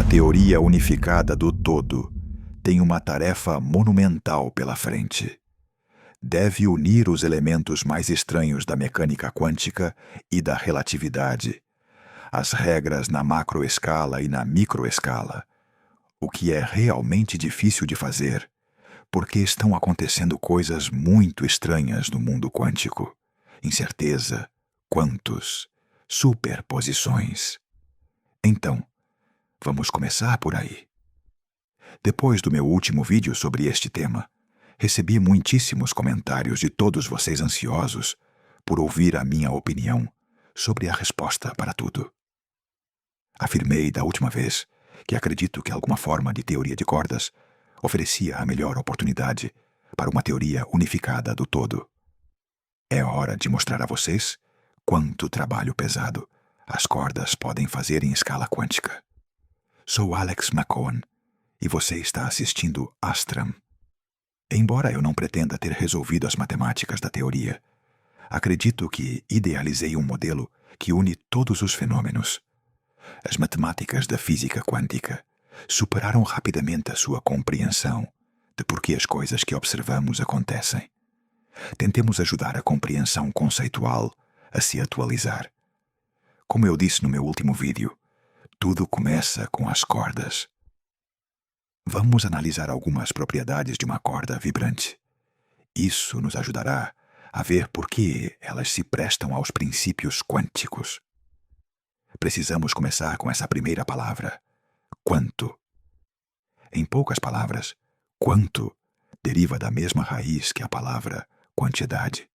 teoria unificada do todo tem uma tarefa monumental pela frente. Deve unir os elementos mais estranhos da mecânica quântica e da relatividade, as regras na macroescala e na microescala, o que é realmente difícil de fazer, porque estão acontecendo coisas muito estranhas no mundo quântico. Incerteza, quantos, superposições. Então, vamos começar por aí. Depois do meu último vídeo sobre este tema, recebi muitíssimos comentários de todos vocês ansiosos por ouvir a minha opinião sobre a resposta para tudo. Afirmei da última vez que acredito que alguma forma de teoria de cordas oferecia a melhor oportunidade para uma teoria unificada do todo. É hora de mostrar a vocês quanto trabalho pesado as cordas podem fazer em escala quântica. Sou Alex McCohen e você está assistindo Astram. Embora eu não pretenda ter resolvido as matemáticas da teoria, acredito que idealizei um modelo que une todos os fenômenos. As matemáticas da física quântica superaram rapidamente a sua compreensão de por que as coisas que observamos acontecem. Tentemos ajudar a compreensão conceitual a se atualizar. Como eu disse no meu último vídeo, tudo começa com as cordas. Vamos analisar algumas propriedades de uma corda vibrante. Isso nos ajudará a ver por que elas se prestam aos princípios quânticos. Precisamos começar com essa primeira palavra, quanto. Em poucas palavras, quanto deriva da mesma raiz que a palavra quantidade.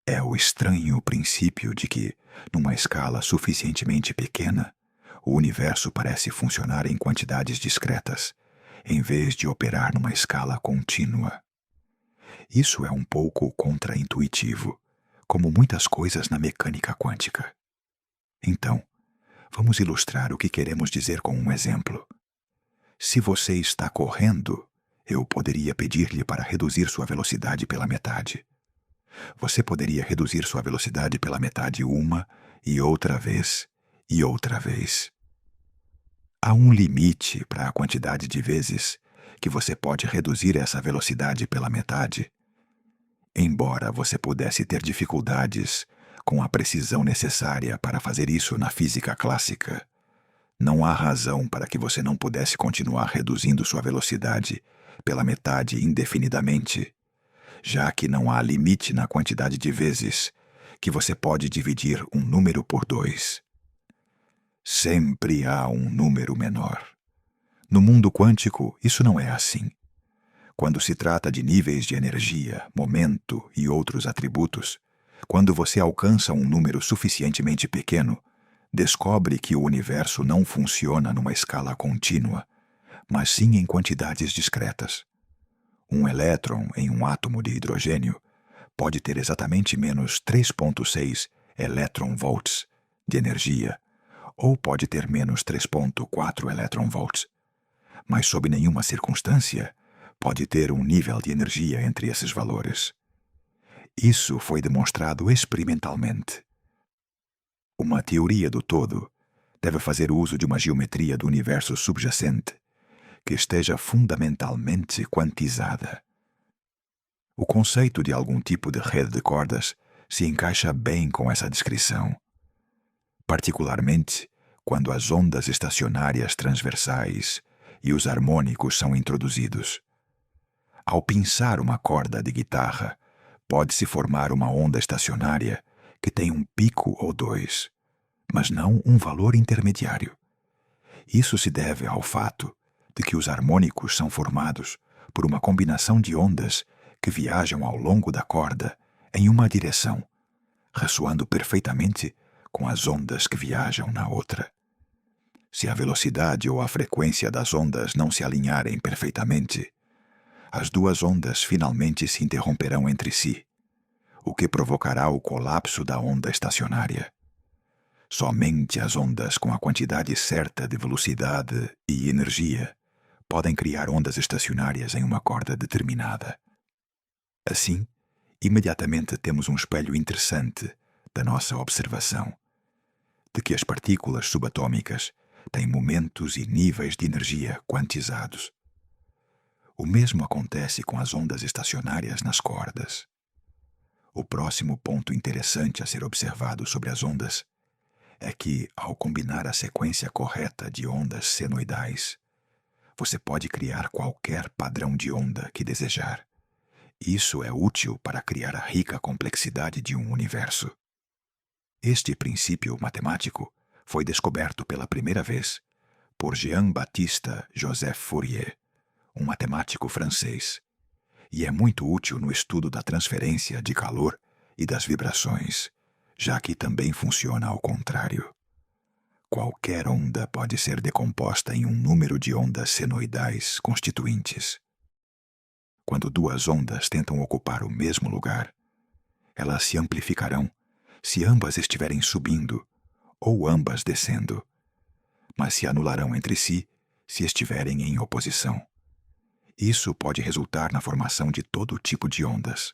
É o estranho princípio de que, numa escala suficientemente pequena, o universo parece funcionar em quantidades discretas, em vez de operar numa escala contínua. Isso é um pouco contraintuitivo, como muitas coisas na mecânica quântica. Então, vamos ilustrar o que queremos dizer com um exemplo. Se você está correndo, eu poderia pedir-lhe para reduzir sua velocidade pela metade. Você poderia reduzir sua velocidade pela metade uma e outra vez e outra vez. Há um limite para a quantidade de vezes que você pode reduzir essa velocidade pela metade. Embora você pudesse ter dificuldades com a precisão necessária para fazer isso na física clássica, não há razão para que você não pudesse continuar reduzindo sua velocidade pela metade indefinidamente, já que não há limite na quantidade de vezes que você pode dividir um número por 2. Sempre há um número menor. No mundo quântico, isso não é assim. Quando se trata de níveis de energia, momento e outros atributos, quando você alcança um número suficientemente pequeno, descobre que o universo não funciona numa escala contínua, mas sim em quantidades discretas. Um elétron em um átomo de hidrogênio pode ter exatamente menos 3,6 elétron-volts de energia, ou pode ter menos 3,4 elétron-volts. Mas sob nenhuma circunstância pode ter um nível de energia entre esses valores. Isso foi demonstrado experimentalmente. Uma teoria do todo deve fazer uso de uma geometria do universo subjacente que esteja fundamentalmente quantizada. O conceito de algum tipo de rede de cordas se encaixa bem com essa descrição, particularmente quando as ondas estacionárias transversais e os harmônicos são introduzidos. Ao pinçar uma corda de guitarra, pode-se formar uma onda estacionária que tem um pico ou 2, mas não um valor intermediário. Isso se deve ao fato de que os harmônicos são formados por uma combinação de ondas que viajam ao longo da corda em uma direção, ressoando perfeitamente com as ondas que viajam na outra. Se a velocidade ou a frequência das ondas não se alinharem perfeitamente, as duas ondas finalmente se interromperão entre si, o que provocará o colapso da onda estacionária. Somente as ondas com a quantidade certa de velocidade e energia podem criar ondas estacionárias em uma corda determinada. Assim, imediatamente temos um espelho interessante da nossa observação, de que as partículas subatômicas têm momentos e níveis de energia quantizados. O mesmo acontece com as ondas estacionárias nas cordas. O próximo ponto interessante a ser observado sobre as ondas é que, ao combinar a sequência correta de ondas senoidais, você pode criar qualquer padrão de onda que desejar. Isso é útil para criar a rica complexidade de um universo. Este princípio matemático foi descoberto pela primeira vez por Jean-Baptiste Joseph Fourier, um matemático francês, e é muito útil no estudo da transferência de calor e das vibrações, já que também funciona ao contrário. Qualquer onda pode ser decomposta em um número de ondas senoidais constituintes. Quando duas ondas tentam ocupar o mesmo lugar, elas se amplificarão se ambas estiverem subindo ou ambas descendo, mas se anularão entre si se estiverem em oposição. Isso pode resultar na formação de todo tipo de ondas.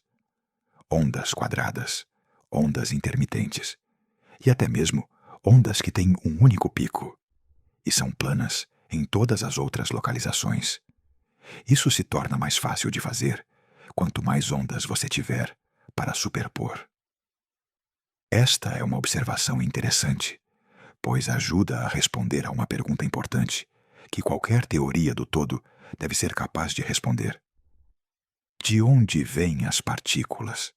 Ondas quadradas, ondas intermitentes e até mesmo ondas que têm um único pico e são planas em todas as outras localizações. Isso se torna mais fácil de fazer quanto mais ondas você tiver para superpor. Esta é uma observação interessante, pois ajuda a responder a uma pergunta importante que qualquer teoria do todo deve ser capaz de responder. De onde vêm as partículas?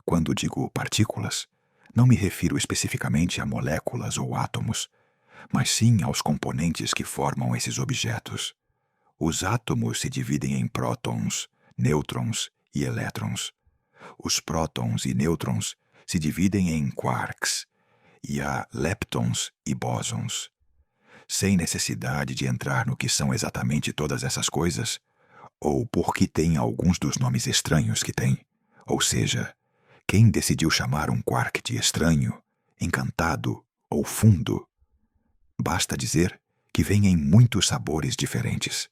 Quando digo partículas, não me refiro especificamente a moléculas ou átomos, mas sim aos componentes que formam esses objetos. Os átomos se dividem em prótons, nêutrons e elétrons. Os prótons e nêutrons se dividem em quarks, e há leptons e bósons. Sem necessidade de entrar no que são exatamente todas essas coisas, ou por que tem alguns dos nomes estranhos que tem, ou seja, quem decidiu chamar um quark de estranho, encantado ou fundo? Basta dizer que vem em muitos sabores diferentes.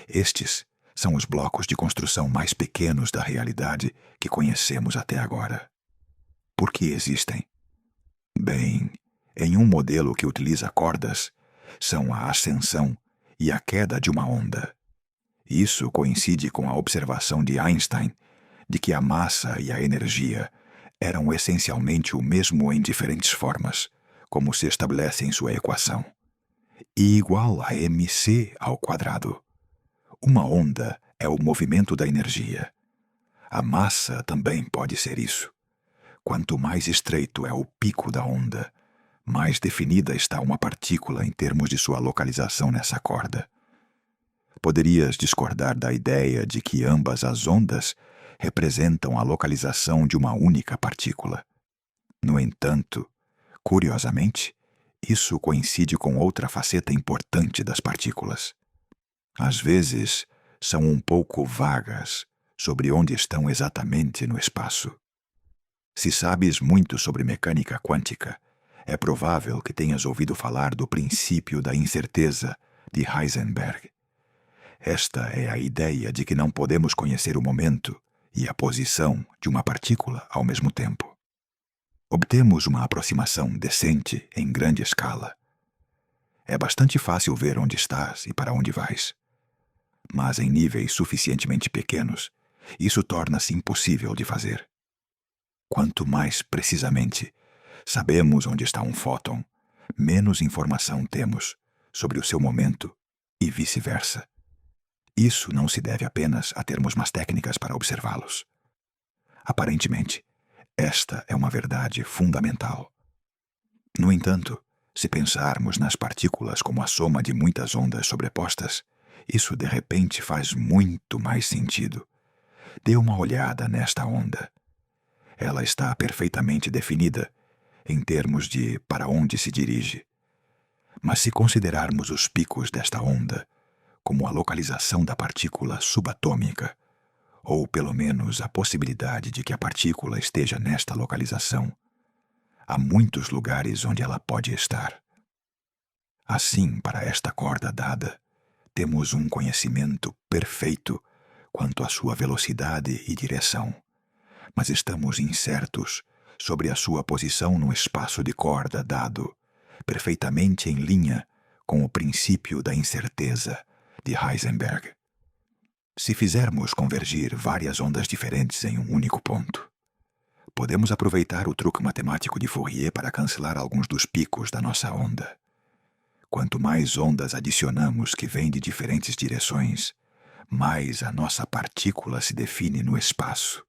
Estes são os blocos de construção mais pequenos da realidade que conhecemos até agora. Por que existem? Bem, em um modelo que utiliza cordas, são a ascensão e a queda de uma onda. Isso coincide com a observação de Einstein de que a massa e a energia eram essencialmente o mesmo em diferentes formas, como se estabelece em sua equação. E igual a mc ao quadrado. Uma onda é o movimento da energia. A massa também pode ser isso. Quanto mais estreito é o pico da onda, mais definida está uma partícula em termos de sua localização nessa corda. Poderias discordar da ideia de que ambas as ondas representam a localização de uma única partícula. No entanto, curiosamente, isso coincide com outra faceta importante das partículas. Às vezes, são um pouco vagas sobre onde estão exatamente no espaço. Se sabes muito sobre mecânica quântica, é provável que tenhas ouvido falar do princípio da incerteza de Heisenberg. Esta é a ideia de que não podemos conhecer o momento e a posição de uma partícula ao mesmo tempo. Obtemos uma aproximação decente em grande escala. É bastante fácil ver onde estás e para onde vais. Mas em níveis suficientemente pequenos, isso torna-se impossível de fazer. Quanto mais precisamente sabemos onde está um fóton, menos informação temos sobre o seu momento e vice-versa. Isso não se deve apenas a termos mais técnicas para observá-los. Aparentemente, esta é uma verdade fundamental. No entanto, se pensarmos nas partículas como a soma de muitas ondas sobrepostas, isso de repente faz muito mais sentido. Dê uma olhada nesta onda. Ela está perfeitamente definida em termos de para onde se dirige. Mas se considerarmos os picos desta onda como a localização da partícula subatômica, ou pelo menos a possibilidade de que a partícula esteja nesta localização, há muitos lugares onde ela pode estar. Assim, para esta corda dada, temos um conhecimento perfeito quanto à sua velocidade e direção, mas estamos incertos sobre a sua posição no espaço de corda dado, perfeitamente em linha com o princípio da incerteza de Heisenberg. Se fizermos convergir várias ondas diferentes em um único ponto, podemos aproveitar o truque matemático de Fourier para cancelar alguns dos picos da nossa onda. Quanto mais ondas adicionamos que vêm de diferentes direções, mais a nossa partícula se define no espaço.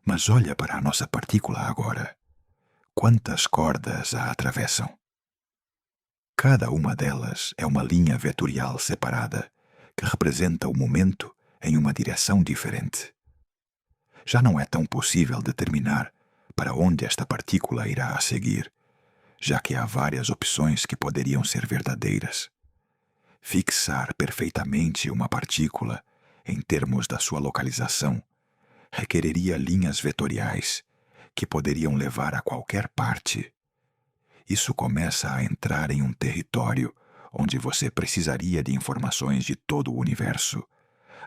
Mas olha para a nossa partícula agora. Quantas cordas a atravessam? Cada uma delas é uma linha vetorial separada, que representa o momento em uma direção diferente. Já não é tão possível determinar para onde esta partícula irá a seguir, já que há várias opções que poderiam ser verdadeiras. Fixar perfeitamente uma partícula, em termos da sua localização, requereria linhas vetoriais, que poderiam levar a qualquer parte. Isso começa a entrar em um território onde você precisaria de informações de todo o universo,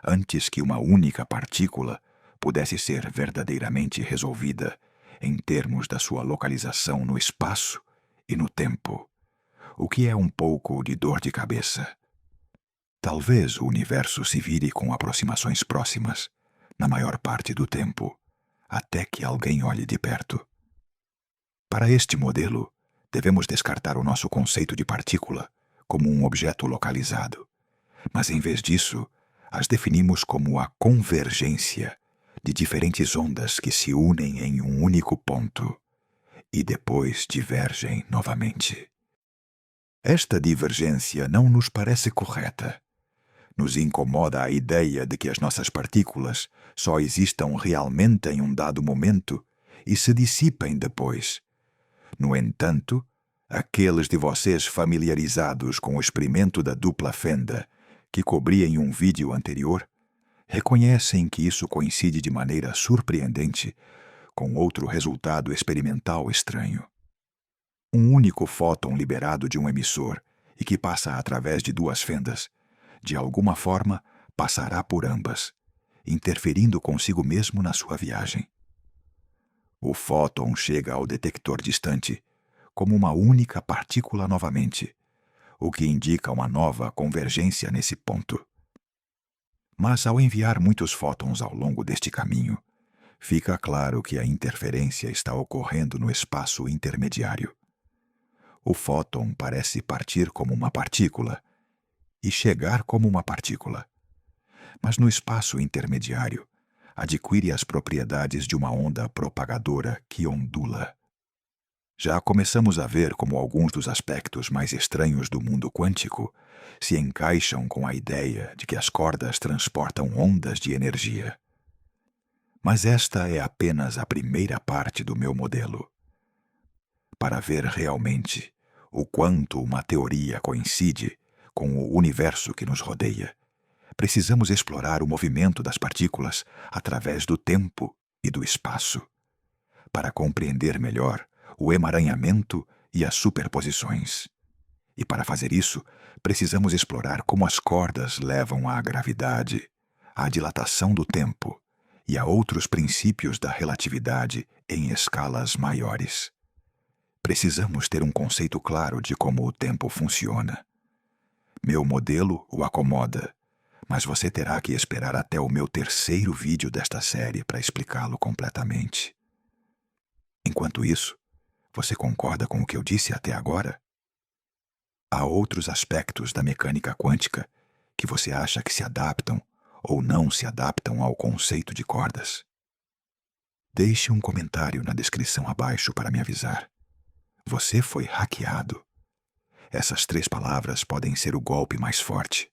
antes que uma única partícula pudesse ser verdadeiramente resolvida em termos da sua localização no espaço e no tempo, o que é um pouco de dor de cabeça. Talvez o universo se vire com aproximações próximas, na maior parte do tempo, até que alguém olhe de perto. Para este modelo, devemos descartar o nosso conceito de partícula como um objeto localizado, mas em vez disso, as definimos como a convergência de diferentes ondas que se unem em um único ponto e depois divergem novamente. Esta divergência não nos parece correta. Nos incomoda a ideia de que as nossas partículas só existam realmente em um dado momento e se dissipem depois. No entanto, aqueles de vocês familiarizados com o experimento da dupla fenda, que cobri em um vídeo anterior, reconhecem que isso coincide de maneira surpreendente com outro resultado experimental estranho. Um único fóton liberado de um emissor e que passa através de duas fendas, de alguma forma passará por ambas, interferindo consigo mesmo na sua viagem. O fóton chega ao detector distante como uma única partícula novamente, o que indica uma nova convergência nesse ponto. Mas ao enviar muitos fótons ao longo deste caminho, fica claro que a interferência está ocorrendo no espaço intermediário. O fóton parece partir como uma partícula e chegar como uma partícula, mas no espaço intermediário adquire as propriedades de uma onda propagadora que ondula. Já começamos a ver como alguns dos aspectos mais estranhos do mundo quântico se encaixam com a ideia de que as cordas transportam ondas de energia. Mas esta é apenas a primeira parte do meu modelo. Para ver realmente o quanto uma teoria coincide com o universo que nos rodeia, precisamos explorar o movimento das partículas através do tempo e do espaço, para compreender melhor o emaranhamento e as superposições. E para fazer isso, precisamos explorar como as cordas levam à gravidade, à dilatação do tempo e a outros princípios da relatividade em escalas maiores. Precisamos ter um conceito claro de como o tempo funciona. Meu modelo o acomoda, mas você terá que esperar até o meu terceiro vídeo desta série para explicá-lo completamente. Enquanto isso, você concorda com o que eu disse até agora? Há outros aspectos da mecânica quântica que você acha que se adaptam ou não se adaptam ao conceito de cordas? Deixe um comentário na descrição abaixo para me avisar. Você foi hackeado. Essas 3 palavras podem ser o golpe mais forte.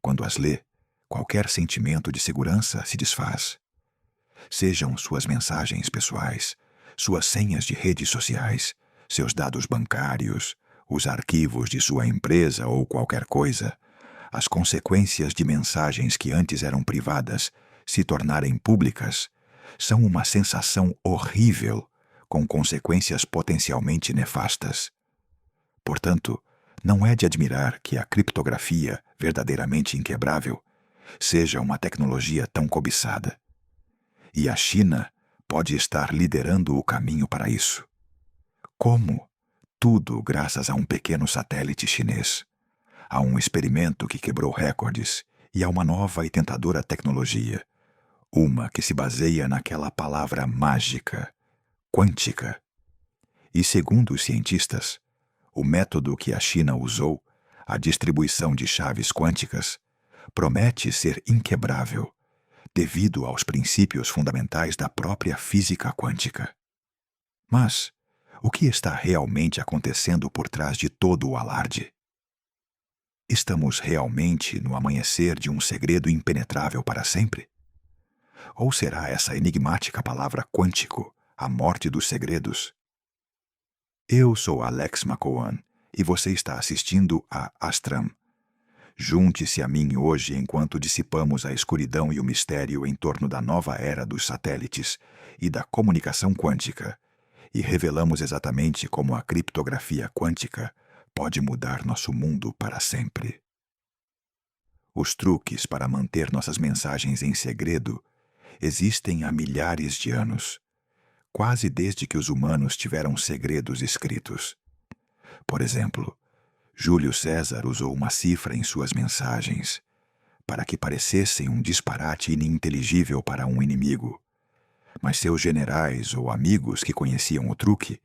Quando as lê, qualquer sentimento de segurança se desfaz. Sejam suas mensagens pessoais, suas senhas de redes sociais, seus dados bancários, os arquivos de sua empresa ou qualquer coisa, as consequências de mensagens que antes eram privadas se tornarem públicas são uma sensação horrível, com consequências potencialmente nefastas. Portanto, não é de admirar que a criptografia, verdadeiramente inquebrável, seja uma tecnologia tão cobiçada. E a China pode estar liderando o caminho para isso. Como? Tudo graças a um pequeno satélite chinês, a um experimento que quebrou recordes e a uma nova e tentadora tecnologia, uma que se baseia naquela palavra mágica, quântica. E segundo os cientistas, o método que a China usou, a distribuição de chaves quânticas, promete ser inquebrável, devido aos princípios fundamentais da própria física quântica. Mas o que está realmente acontecendo por trás de todo o alarde? Estamos realmente no amanhecer de um segredo impenetrável para sempre? Ou será essa enigmática palavra quântico a morte dos segredos? Eu sou Alex McCowan e você está assistindo a Astram. Junte-se a mim hoje enquanto dissipamos a escuridão e o mistério em torno da nova era dos satélites e da comunicação quântica e revelamos exatamente como a criptografia quântica pode mudar nosso mundo para sempre. Os truques para manter nossas mensagens em segredo existem há milhares de anos, quase desde que os humanos tiveram segredos escritos. Por exemplo, Júlio César usou uma cifra em suas mensagens, para que parecessem um disparate ininteligível para um inimigo. Mas seus generais ou amigos que conheciam o truque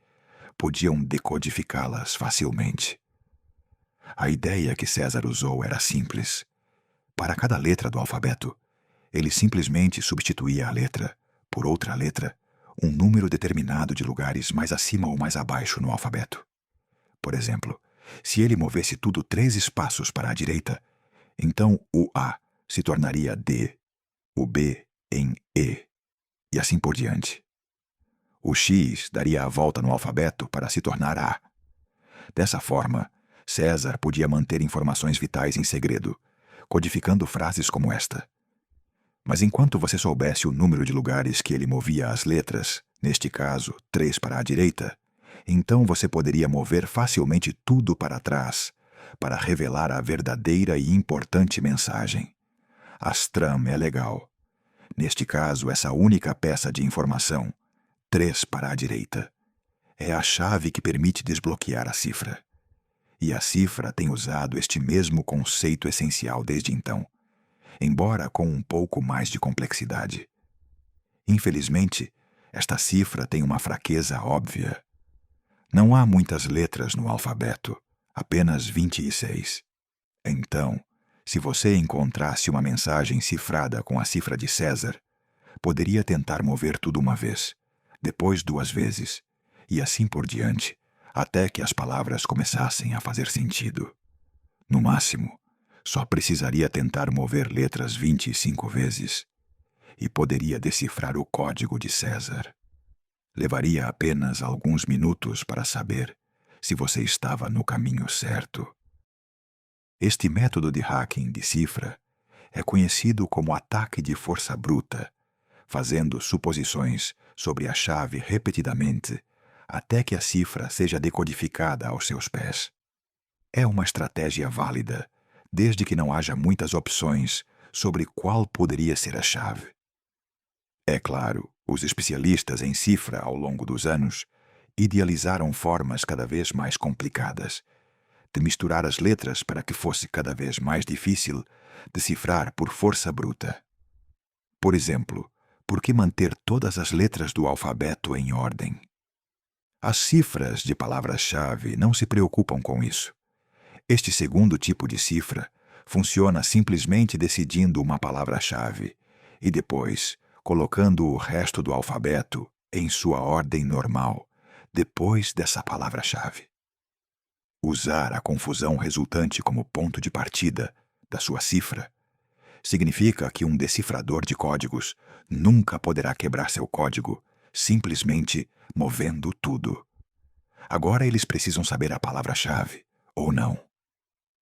podiam decodificá-las facilmente. A ideia que César usou era simples. Para cada letra do alfabeto, ele simplesmente substituía a letra, por outra letra, um número determinado de lugares mais acima ou mais abaixo no alfabeto. Por exemplo, se ele movesse tudo 3 espaços para a direita, então o A se tornaria D, o B em E, e assim por diante. O X daria a volta no alfabeto para se tornar A. Dessa forma, César podia manter informações vitais em segredo, codificando frases como esta. Mas enquanto você soubesse o número de lugares que ele movia as letras, neste caso, 3 para a direita, então você poderia mover facilmente tudo para trás, para revelar a verdadeira e importante mensagem. Astram é legal. Neste caso, essa única peça de informação, 3 para a direita, é a chave que permite desbloquear a cifra. E a cifra tem usado este mesmo conceito essencial desde então, embora com um pouco mais de complexidade. Infelizmente, esta cifra tem uma fraqueza óbvia. Não há muitas letras no alfabeto, apenas 26. Então, se você encontrasse uma mensagem cifrada com a cifra de César, poderia tentar mover tudo uma vez, depois 2 vezes, e assim por diante, até que as palavras começassem a fazer sentido. No máximo, só precisaria tentar mover letras 25 vezes, e poderia decifrar o código de César. Levaria apenas alguns minutos para saber se você estava no caminho certo. Este método de hacking de cifra é conhecido como ataque de força bruta, fazendo suposições sobre a chave repetidamente até que a cifra seja decodificada aos seus pés. É uma estratégia válida, desde que não haja muitas opções sobre qual poderia ser a chave. É claro, os especialistas em cifra ao longo dos anos idealizaram formas cada vez mais complicadas de misturar as letras para que fosse cada vez mais difícil decifrar por força bruta. Por exemplo, por que manter todas as letras do alfabeto em ordem? As cifras de palavras-chave não se preocupam com isso. Este segundo tipo de cifra funciona simplesmente decidindo uma palavra-chave e depois colocando o resto do alfabeto em sua ordem normal, depois dessa palavra-chave. Usar a confusão resultante como ponto de partida da sua cifra significa que um decifrador de códigos nunca poderá quebrar seu código simplesmente movendo tudo. Agora eles precisam saber a palavra-chave, ou não.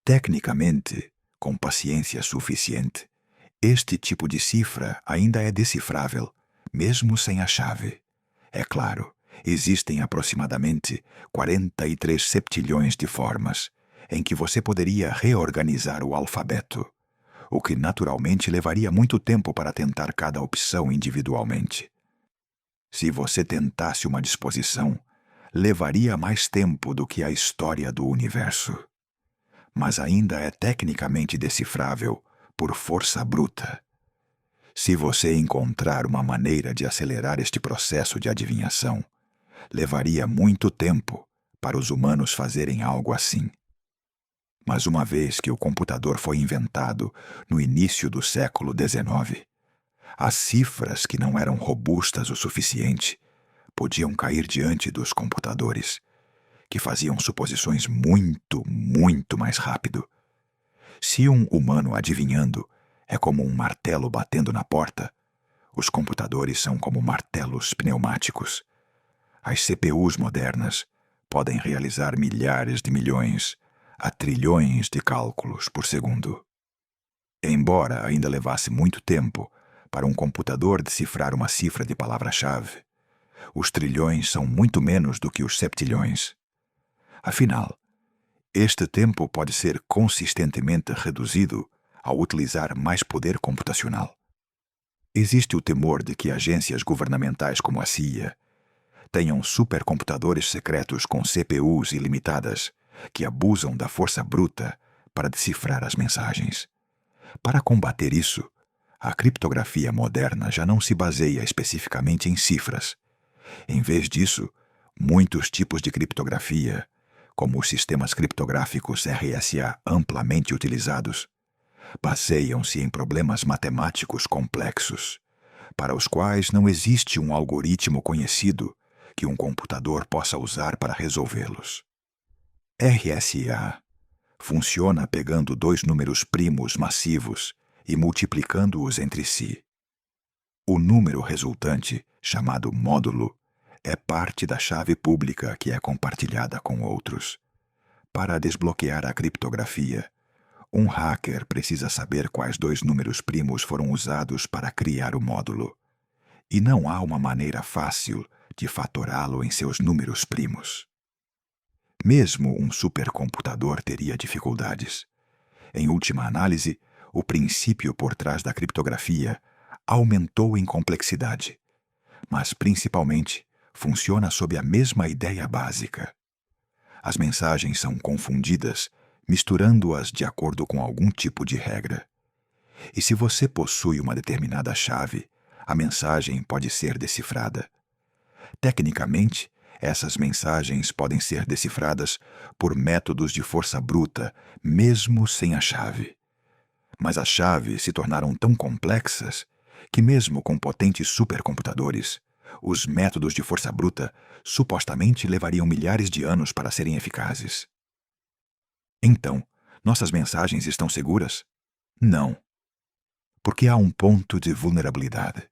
Tecnicamente, com paciência suficiente, este tipo de cifra ainda é decifrável, mesmo sem a chave. É claro, existem aproximadamente 43 septilhões de formas em que você poderia reorganizar o alfabeto, o que naturalmente levaria muito tempo para tentar cada opção individualmente. Se você tentasse uma disposição, levaria mais tempo do que a história do universo. Mas ainda é tecnicamente decifrável por força bruta. Se você encontrar uma maneira de acelerar este processo de adivinhação, levaria muito tempo para os humanos fazerem algo assim. Mas uma vez que o computador foi inventado no início do século XIX, as cifras que não eram robustas o suficiente podiam cair diante dos computadores, que faziam suposições muito mais rápido. Se um humano adivinhando é como um martelo batendo na porta, os computadores são como martelos pneumáticos. As CPUs modernas podem realizar milhares de milhões a trilhões de cálculos por segundo. Embora ainda levasse muito tempo para um computador decifrar uma cifra de palavra-chave, os trilhões são muito menos do que os septilhões. Afinal, este tempo pode ser consistentemente reduzido ao utilizar mais poder computacional. Existe o temor de que agências governamentais como a CIA tenham supercomputadores secretos com CPUs ilimitadas que abusam da força bruta para decifrar as mensagens. Para combater isso, a criptografia moderna já não se baseia especificamente em cifras. Em vez disso, muitos tipos de criptografia, como os sistemas criptográficos RSA amplamente utilizados, baseiam-se em problemas matemáticos complexos, para os quais não existe um algoritmo conhecido que um computador possa usar para resolvê-los. RSA funciona pegando dois números primos massivos e multiplicando-os entre si. O número resultante, chamado módulo, é parte da chave pública que é compartilhada com outros. Para desbloquear a criptografia, um hacker precisa saber quais dois números primos foram usados para criar o módulo, e não há uma maneira fácil de fatorá-lo em seus números primos. Mesmo um supercomputador teria dificuldades. Em última análise, o princípio por trás da criptografia aumentou em complexidade, mas principalmente funciona sob a mesma ideia básica. As mensagens são confundidas, misturando-as de acordo com algum tipo de regra. E se você possui uma determinada chave, a mensagem pode ser decifrada. Tecnicamente, essas mensagens podem ser decifradas por métodos de força bruta, mesmo sem a chave. Mas as chaves se tornaram tão complexas que, mesmo com potentes supercomputadores, os métodos de força bruta supostamente levariam milhares de anos para serem eficazes. Então, nossas mensagens estão seguras? Não. Porque há um ponto de vulnerabilidade.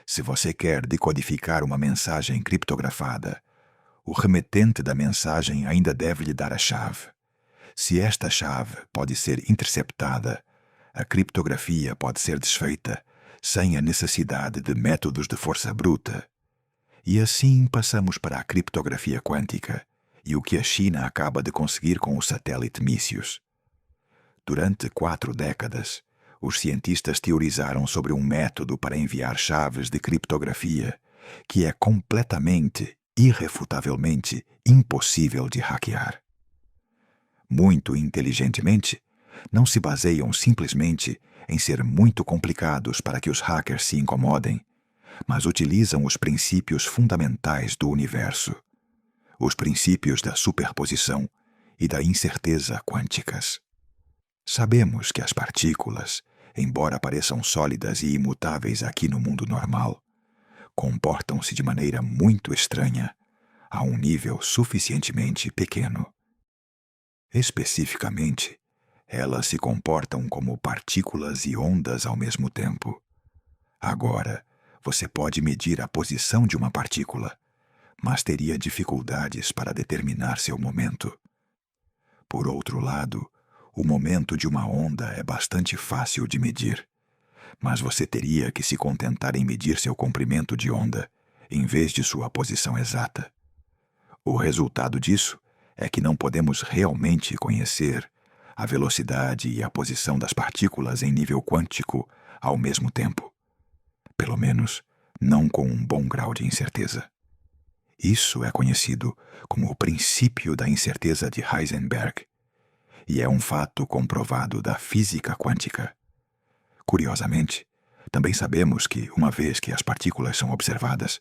Se você quer decodificar uma mensagem criptografada, o remetente da mensagem ainda deve lhe dar a chave. Se esta chave pode ser interceptada, a criptografia pode ser desfeita sem a necessidade de métodos de força bruta. E assim passamos para a criptografia quântica e o que a China acaba de conseguir com o satélite Mícios. Durante 4 décadas, os cientistas teorizaram sobre um método para enviar chaves de criptografia que é completamente, irrefutavelmente impossível de hackear. Muito inteligentemente, não se baseiam simplesmente em ser muito complicados para que os hackers se incomodem, mas utilizam os princípios fundamentais do universo, os princípios da superposição e da incerteza quânticas. Sabemos que as partículas, embora pareçam sólidas e imutáveis aqui no mundo normal, comportam-se de maneira muito estranha, a um nível suficientemente pequeno. Especificamente, elas se comportam como partículas e ondas ao mesmo tempo. Agora, você pode medir a posição de uma partícula, mas teria dificuldades para determinar seu momento. Por outro lado, o momento de uma onda é bastante fácil de medir, mas você teria que se contentar em medir seu comprimento de onda, em vez de sua posição exata. O resultado disso é que não podemos realmente conhecer a velocidade e a posição das partículas em nível quântico ao mesmo tempo. Pelo menos, não com um bom grau de incerteza. Isso é conhecido como o princípio da incerteza de Heisenberg e é um fato comprovado da física quântica. Curiosamente, também sabemos que, uma vez que as partículas são observadas,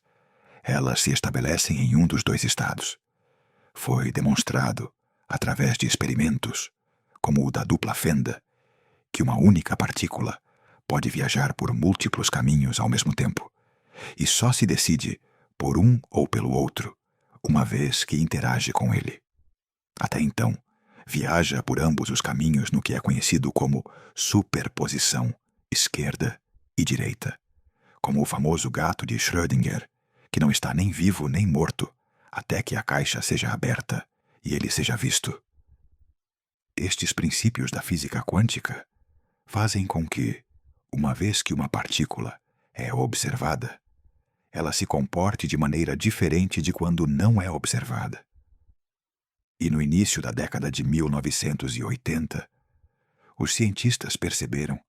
elas se estabelecem em um dos dois estados. Foi demonstrado, através de experimentos, como o da dupla fenda, que uma única partícula pode viajar por múltiplos caminhos ao mesmo tempo, e só se decide por um ou pelo outro, uma vez que interage com ele. Até então, viaja por ambos os caminhos no que é conhecido como superposição esquerda e direita, como o famoso gato de Schrödinger, que não está nem vivo nem morto, até que a caixa seja aberta e ele seja visto. Estes princípios da física quântica fazem com que, uma vez que uma partícula é observada, ela se comporte de maneira diferente de quando não é observada. E no início da década de 1980, os cientistas perceberam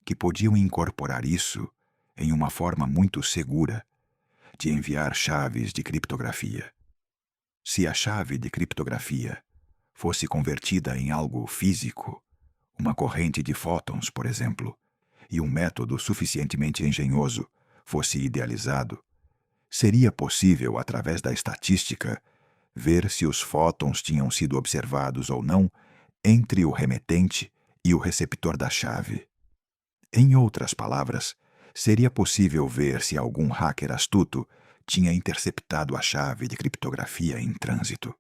que podiam incorporar isso em uma forma muito segura de enviar chaves de criptografia. Se a chave de criptografia fosse convertida em algo físico, uma corrente de fótons, por exemplo, e um método suficientemente engenhoso fosse idealizado, seria possível, através da estatística, ver se os fótons tinham sido observados ou não entre o remetente e o receptor da chave. Em outras palavras, seria possível ver se algum hacker astuto tinha interceptado a chave de criptografia em trânsito.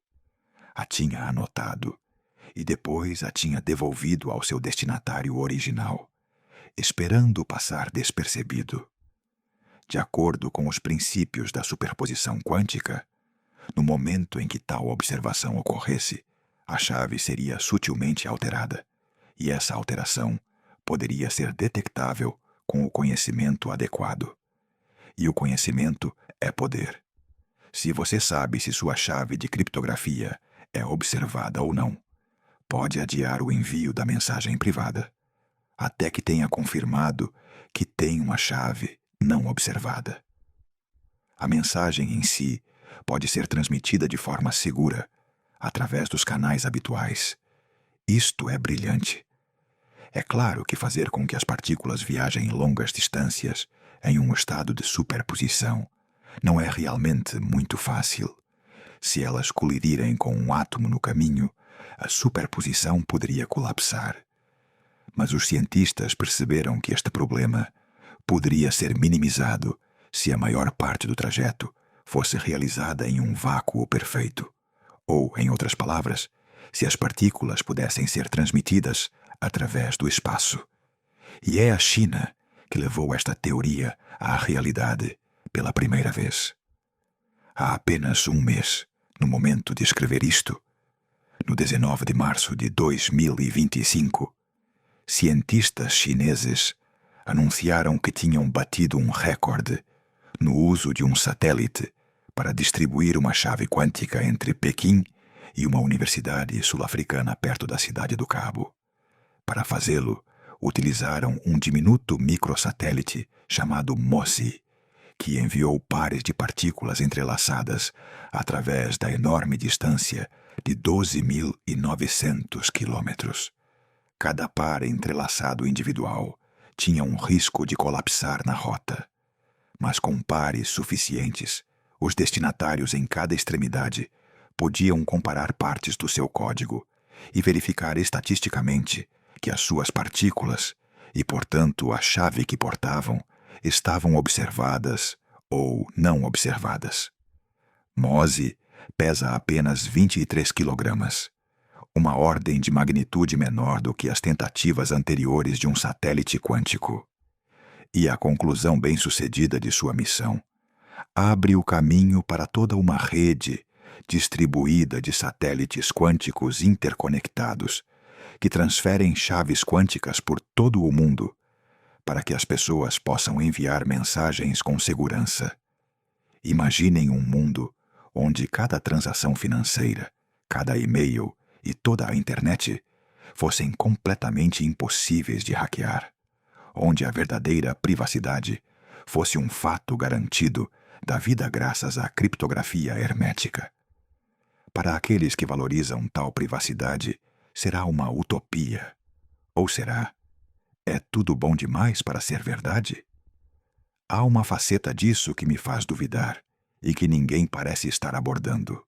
A tinha anotado e depois a tinha devolvido ao seu destinatário original, esperando passar despercebido. De acordo com os princípios da superposição quântica, no momento em que tal observação ocorresse, a chave seria sutilmente alterada, e essa alteração poderia ser detectável com o conhecimento adequado. E o conhecimento é poder. Se você sabe se sua chave de criptografia é observada ou não, pode adiar o envio da mensagem privada, até que tenha confirmado que tem uma chave não observada. A mensagem em si pode ser transmitida de forma segura, através dos canais habituais. Isto é brilhante. É claro que fazer com que as partículas viajem longas distâncias em um estado de superposição não é realmente muito fácil. Se elas colidirem com um átomo no caminho, a superposição poderia colapsar. Mas os cientistas perceberam que este problema poderia ser minimizado se a maior parte do trajeto fosse realizada em um vácuo perfeito, ou, em outras palavras, se as partículas pudessem ser transmitidas através do espaço. E é a China que levou esta teoria à realidade pela primeira vez. Há apenas um mês, no momento de escrever isto, no 19 de março de 2025, cientistas chineses anunciaram que tinham batido um recorde no uso de um satélite para distribuir uma chave quântica entre Pequim e uma universidade sul-africana perto da cidade do Cabo. Para fazê-lo, utilizaram um diminuto microsatélite chamado MOSI, que enviou pares de partículas entrelaçadas através da enorme distância de 12.900 quilômetros. Cada par entrelaçado individual tinha um risco de colapsar na rota, mas com pares suficientes, os destinatários em cada extremidade podiam comparar partes do seu código e verificar estatisticamente que as suas partículas, e portanto a chave que portavam, estavam observadas ou não observadas. MOSI pesa apenas 23 quilogramas, uma ordem de magnitude menor do que as tentativas anteriores de um satélite quântico. E a conclusão bem-sucedida de sua missão abre o caminho para toda uma rede distribuída de satélites quânticos interconectados que transferem chaves quânticas por todo o mundo para que as pessoas possam enviar mensagens com segurança. Imaginem um mundo onde cada transação financeira, cada e-mail e toda a internet fossem completamente impossíveis de hackear, onde a verdadeira privacidade fosse um fato garantido da vida graças à criptografia hermética. Para aqueles que valorizam tal privacidade, será uma utopia. Ou será? É tudo bom demais para ser verdade? Há uma faceta disso que me faz duvidar e que ninguém parece estar abordando.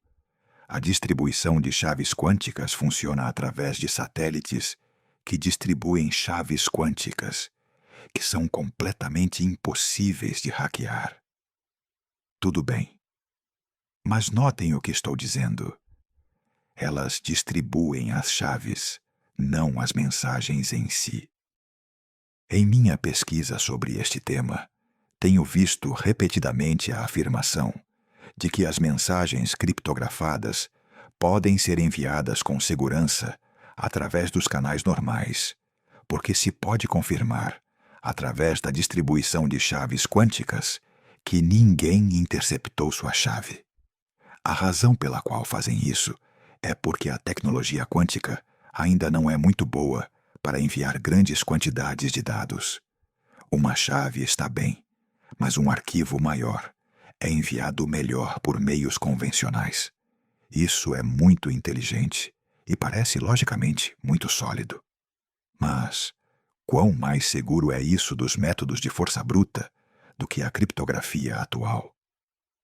A distribuição de chaves quânticas funciona através de satélites que distribuem chaves quânticas, que são completamente impossíveis de hackear. Tudo bem. Mas notem o que estou dizendo. Elas distribuem as chaves, não as mensagens em si. Em minha pesquisa sobre este tema, tenho visto repetidamente a afirmação de que as mensagens criptografadas podem ser enviadas com segurança através dos canais normais, porque se pode confirmar, através da distribuição de chaves quânticas, que ninguém interceptou sua chave. A razão pela qual fazem isso é porque a tecnologia quântica ainda não é muito boa para enviar grandes quantidades de dados. Uma chave está bem, mas um arquivo maior é enviado melhor por meios convencionais. Isso é muito inteligente e parece logicamente muito sólido. Mas quão mais seguro é isso dos métodos de força bruta do que a criptografia atual?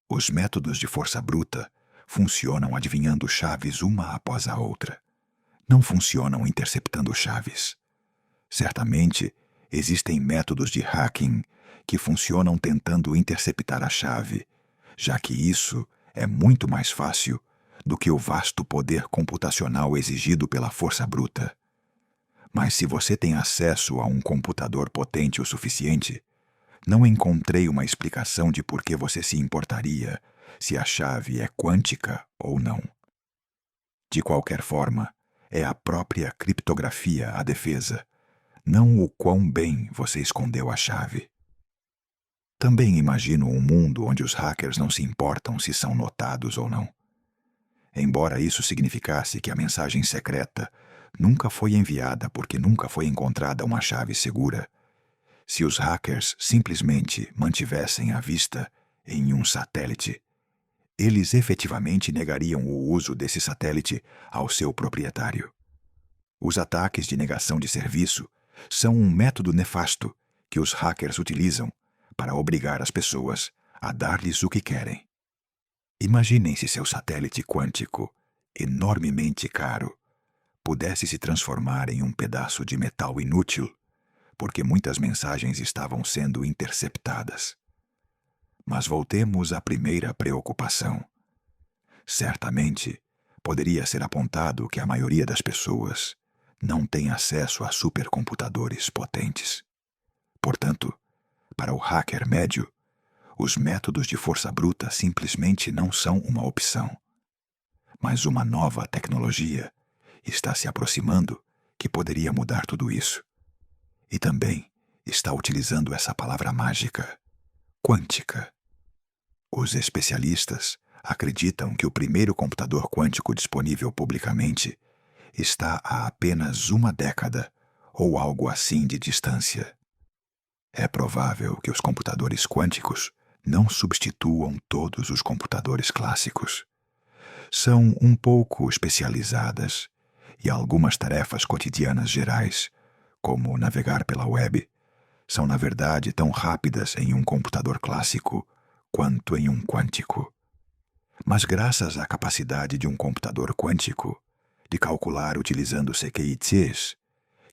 Os métodos de força bruta funcionam adivinhando chaves uma após a outra. Não funcionam interceptando chaves. Certamente, existem métodos de hacking que funcionam tentando interceptar a chave, já que isso é muito mais fácil do que o vasto poder computacional exigido pela força bruta. Mas se você tem acesso a um computador potente o suficiente, não encontrei uma explicação de por que você se importaria se a chave é quântica ou não. De qualquer forma, é a própria criptografia a defesa, não o quão bem você escondeu a chave. Também imagino um mundo onde os hackers não se importam se são notados ou não. Embora isso significasse que a mensagem secreta nunca foi enviada porque nunca foi encontrada uma chave segura, se os hackers simplesmente mantivessem a vista em um satélite, eles efetivamente negariam o uso desse satélite ao seu proprietário. Os ataques de negação de serviço são um método nefasto que os hackers utilizam para obrigar as pessoas a dar-lhes o que querem. Imaginem se seu satélite quântico, enormemente caro, pudesse se transformar em um pedaço de metal inútil, porque muitas mensagens estavam sendo interceptadas. Mas voltemos à primeira preocupação. Certamente, poderia ser apontado que a maioria das pessoas não tem acesso a supercomputadores potentes. Portanto, para o hacker médio, os métodos de força bruta simplesmente não são uma opção. Mas uma nova tecnologia está se aproximando que poderia mudar tudo isso. E também está utilizando essa palavra mágica, quântica. Os especialistas acreditam que o primeiro computador quântico disponível publicamente está a apenas uma década ou algo assim de distância. É provável que os computadores quânticos não substituam todos os computadores clássicos. São um pouco especializadas e algumas tarefas cotidianas gerais, como navegar pela web, são na verdade tão rápidas em um computador clássico quanto em um quântico. Mas graças à capacidade de um computador quântico de calcular utilizando CQITs,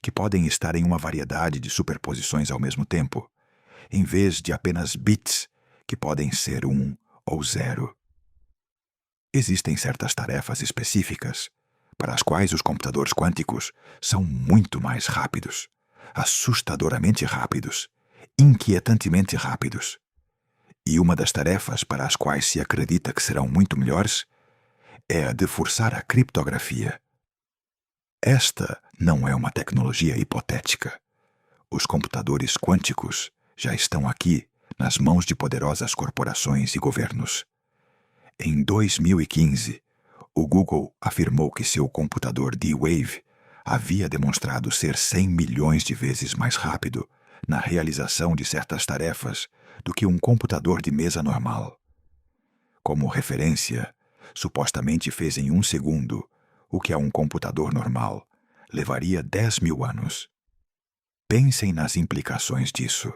que podem estar em uma variedade de superposições ao mesmo tempo, em vez de apenas bits, que podem ser 1 ou 0. Existem certas tarefas específicas para as quais os computadores quânticos são muito mais rápidos, assustadoramente rápidos, inquietantemente rápidos. E uma das tarefas para as quais se acredita que serão muito melhores é a de forçar a criptografia. Esta não é uma tecnologia hipotética. Os computadores quânticos já estão aqui nas mãos de poderosas corporações e governos. Em 2015, o Google afirmou que seu computador D-Wave havia demonstrado ser 100 milhões de vezes mais rápido na realização de certas tarefas do que um computador de mesa normal, Como referência, supostamente fez em 1 segundo o que a um computador normal levaria 10.000 anos. Pensem nas implicações disso.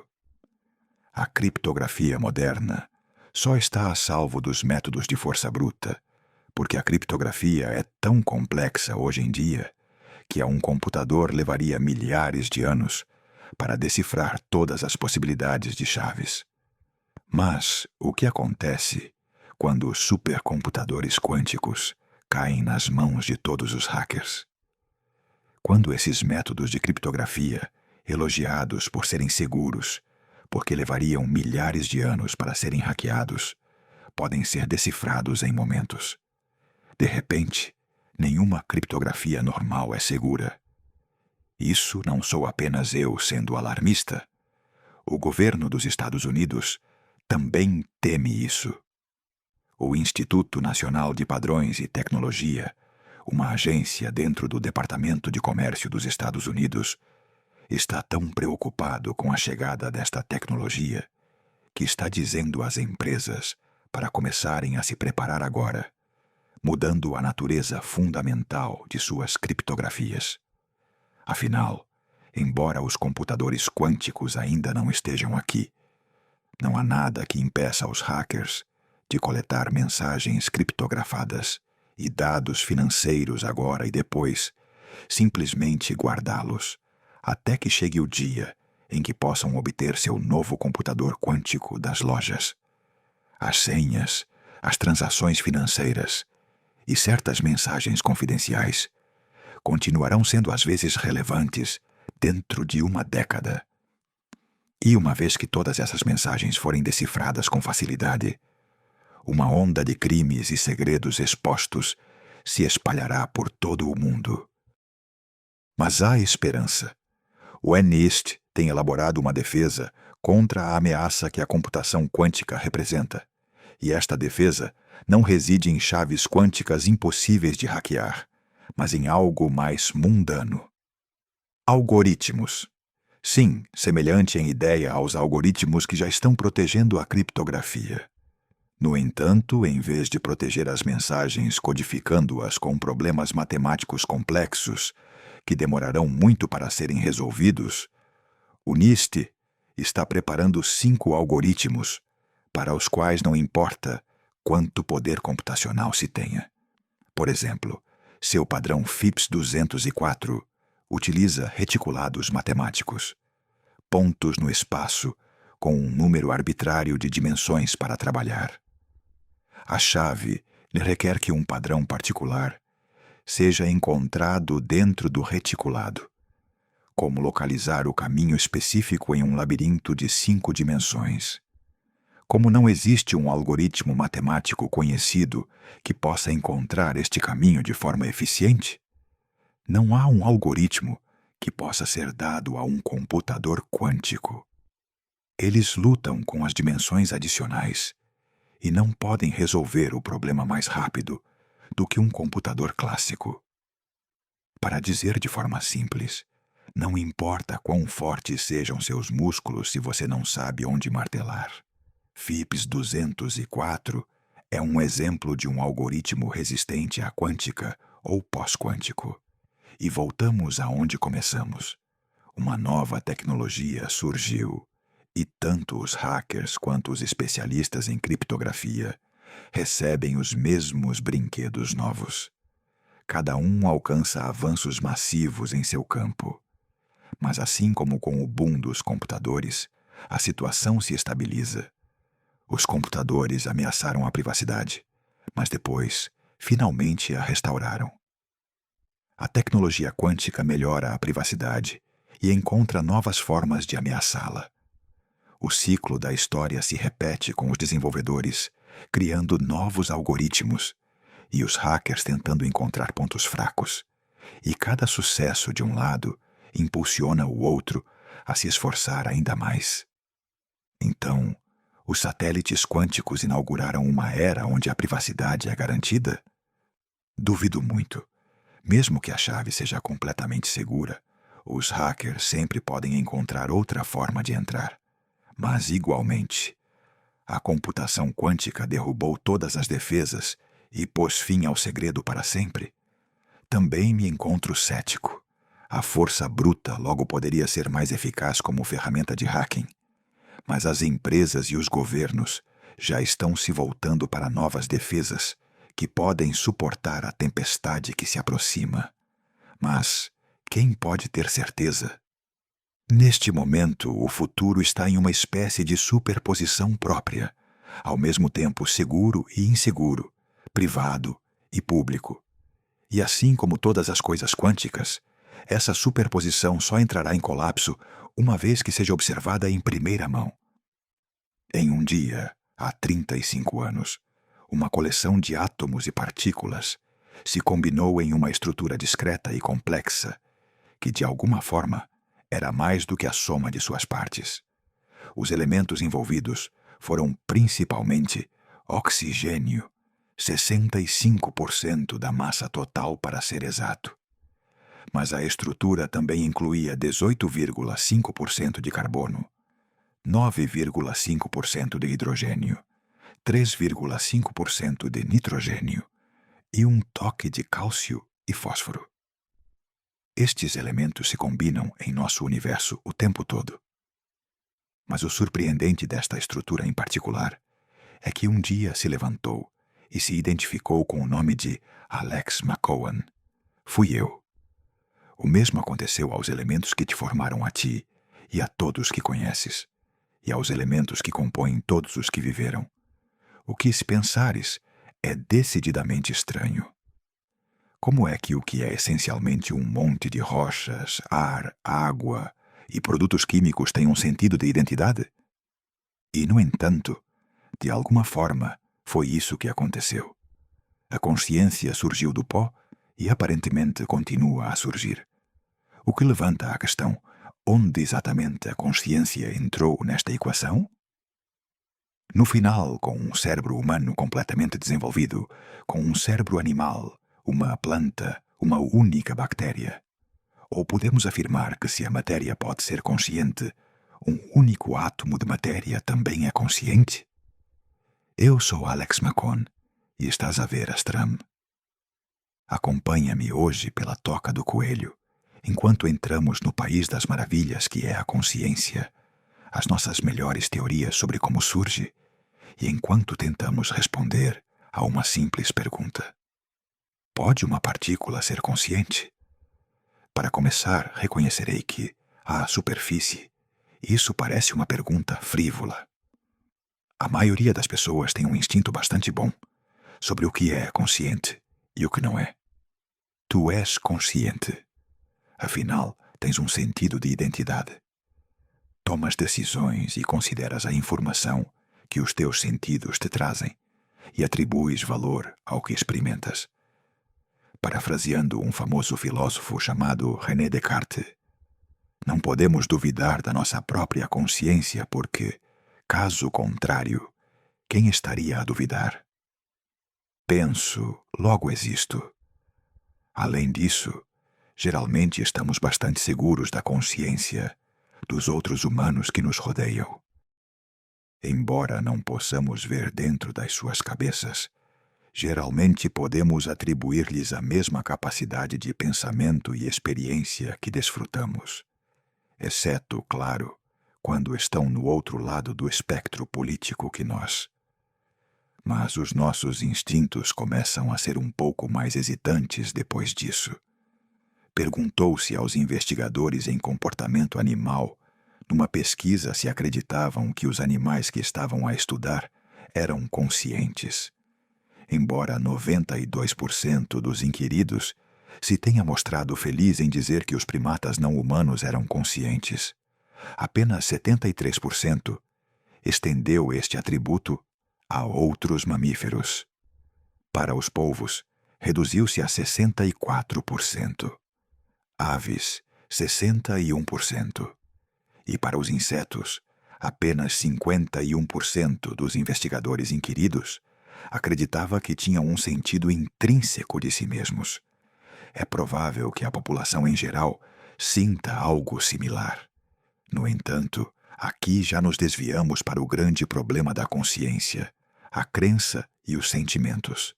A criptografia moderna só está a salvo dos métodos de força bruta, porque a criptografia é tão complexa hoje em dia que a um computador levaria milhares de anos para decifrar todas as possibilidades de chaves. Mas o que acontece quando os supercomputadores quânticos caem nas mãos de todos os hackers? Quando esses métodos de criptografia, elogiados por serem seguros, porque levariam milhares de anos para serem hackeados, podem ser decifrados em momentos. De repente, nenhuma criptografia normal é segura. Isso não sou apenas eu sendo alarmista. O governo dos Estados Unidos também teme isso. O Instituto Nacional de Padrões e Tecnologia, uma agência dentro do Departamento de Comércio dos Estados Unidos, está tão preocupado com a chegada desta tecnologia que está dizendo às empresas para começarem a se preparar agora, mudando a natureza fundamental de suas criptografias. Afinal, embora os computadores quânticos ainda não estejam aqui, não há nada que impeça os hackers de coletar mensagens criptografadas e dados financeiros agora e depois, simplesmente guardá-los, até que chegue o dia em que possam obter seu novo computador quântico das lojas. As senhas, as transações financeiras e certas mensagens confidenciais continuarão sendo às vezes relevantes dentro de 1 década. E uma vez que todas essas mensagens forem decifradas com facilidade, uma onda de crimes e segredos expostos se espalhará por todo o mundo. Mas há esperança. O NIST tem elaborado uma defesa contra a ameaça que a computação quântica representa. E esta defesa não reside em chaves quânticas impossíveis de hackear, mas em algo mais mundano. Algoritmos. Sim, semelhante em ideia aos algoritmos que já estão protegendo a criptografia. No entanto, em vez de proteger as mensagens codificando-as com problemas matemáticos complexos, que demorarão muito para serem resolvidos, o NIST está preparando 5 algoritmos para os quais não importa quanto poder computacional se tenha. Por exemplo, seu padrão FIPS 204 utiliza reticulados matemáticos, pontos no espaço com um número arbitrário de dimensões para trabalhar. A chave requer que um padrão particular seja encontrado dentro do reticulado, como localizar o caminho específico em um labirinto de 5 dimensões. Como não existe um algoritmo matemático conhecido que possa encontrar este caminho de forma eficiente, não há um algoritmo que possa ser dado a um computador quântico. Eles lutam com as dimensões adicionais e não podem resolver o problema mais rápido do que um computador clássico. Para dizer de forma simples, não importa quão fortes sejam seus músculos se você não sabe onde martelar. FIPS 204 é um exemplo de um algoritmo resistente à quântica ou pós-quântico. E voltamos aonde começamos. Uma nova tecnologia surgiu, e tanto os hackers quanto os especialistas em criptografia recebem os mesmos brinquedos novos. Cada um alcança avanços massivos em seu campo. Mas assim como com o boom dos computadores, a situação se estabiliza. Os computadores ameaçaram a privacidade, mas depois, finalmente a restauraram. A tecnologia quântica melhora a privacidade e encontra novas formas de ameaçá-la. O ciclo da história se repete com os desenvolvedores, criando novos algoritmos, e os hackers tentando encontrar pontos fracos. E cada sucesso de um lado impulsiona o outro a se esforçar ainda mais. Então, os satélites quânticos inauguraram uma era onde a privacidade é garantida? Duvido muito. Mesmo que a chave seja completamente segura, os hackers sempre podem encontrar outra forma de entrar. Mas, igualmente, A computação quântica derrubou todas as defesas e pôs fim ao segredo para sempre. Também me encontro cético. A força bruta logo poderia ser mais eficaz como ferramenta de hacking. Mas as empresas e os governos já estão se voltando para novas defesas que podem suportar a tempestade que se aproxima. Mas quem pode ter certeza? Neste momento, o futuro está em uma espécie de superposição própria, ao mesmo tempo seguro e inseguro, privado e público. E assim como todas as coisas quânticas, essa superposição só entrará em colapso uma vez que seja observada em primeira mão. Em um dia, há 35 anos, uma coleção de átomos e partículas se combinou em uma estrutura discreta e complexa que, de alguma forma, era mais do que a soma de suas partes. Os elementos envolvidos foram principalmente oxigênio, 65% da massa total para ser exato. Mas a estrutura também incluía 18,5% de carbono, 9,5% de hidrogênio, 3,5% de nitrogênio e um toque de cálcio e fósforo. Estes elementos se combinam em nosso universo o tempo todo. Mas o surpreendente desta estrutura em particular é que um dia se levantou e se identificou com o nome de Alex McCowan. Fui eu. O mesmo aconteceu aos elementos que te formaram a ti e a todos que conheces, e aos elementos que compõem todos os que viveram. O que, se pensares, é decididamente estranho. Como é que o que é essencialmente um monte de rochas, ar, água e produtos químicos tem um sentido de identidade? E, no entanto, de alguma forma, foi isso que aconteceu. A consciência surgiu do pó e aparentemente continua a surgir. O que levanta a questão: onde exatamente a consciência entrou nesta equação? No final, com um cérebro humano completamente desenvolvido, com um cérebro animal, uma planta, uma única bactéria. Ou podemos afirmar que se a matéria pode ser consciente, um único átomo de matéria também é consciente? Eu sou Alex McCowan e estás a ver Astram. Acompanha-me hoje pela toca do coelho, enquanto entramos no país das maravilhas que é a consciência, as nossas melhores teorias sobre como surge, e enquanto tentamos responder a uma simples pergunta. Pode uma partícula ser consciente? Para começar, reconhecerei que, à superfície, isso parece uma pergunta frívola. A maioria das pessoas tem um instinto bastante bom sobre o que é consciente e o que não é. Tu és consciente. Afinal, tens um sentido de identidade. Tomas decisões e consideras a informação que os teus sentidos te trazem e atribuis valor ao que experimentas. Parafraseando um famoso filósofo chamado René Descartes, não podemos duvidar da nossa própria consciência porque, caso contrário, quem estaria a duvidar? Penso, logo existo. Além disso, geralmente estamos bastante seguros da consciência dos outros humanos que nos rodeiam. Embora não possamos ver dentro das suas cabeças, geralmente podemos atribuir-lhes a mesma capacidade de pensamento e experiência que desfrutamos, exceto, claro, quando estão no outro lado do espectro político que nós. Mas os nossos instintos começam a ser um pouco mais hesitantes depois disso. Perguntou-se aos investigadores em comportamento animal, numa pesquisa, se acreditavam que os animais que estavam a estudar eram conscientes. Embora 92% dos inquiridos se tenha mostrado feliz em dizer que os primatas não humanos eram conscientes, apenas 73% estendeu este atributo a outros mamíferos. Para os polvos, reduziu-se a 64%. Aves, 61%. E para os insetos, apenas 51% dos investigadores inquiridos acreditava que tinham um sentido intrínseco de si mesmos. É provável que a população em geral sinta algo similar. No entanto, Aqui já nos desviamos para o grande problema da consciência, a crença e os sentimentos.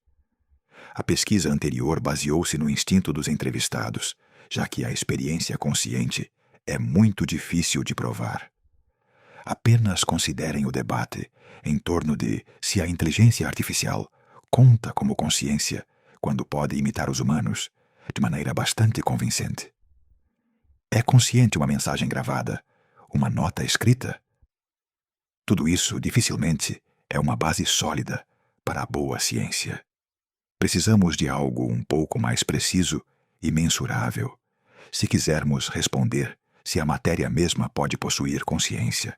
A pesquisa anterior baseou-se no instinto dos entrevistados, já que a experiência consciente é muito difícil de provar. Apenas considerem o debate em torno de se a inteligência artificial conta como consciência quando pode imitar os humanos de maneira bastante convincente. É consciente uma mensagem gravada, uma nota escrita? Tudo isso dificilmente é uma base sólida para a boa ciência. Precisamos de algo um pouco mais preciso e mensurável, se quisermos responder se a matéria mesma pode possuir consciência,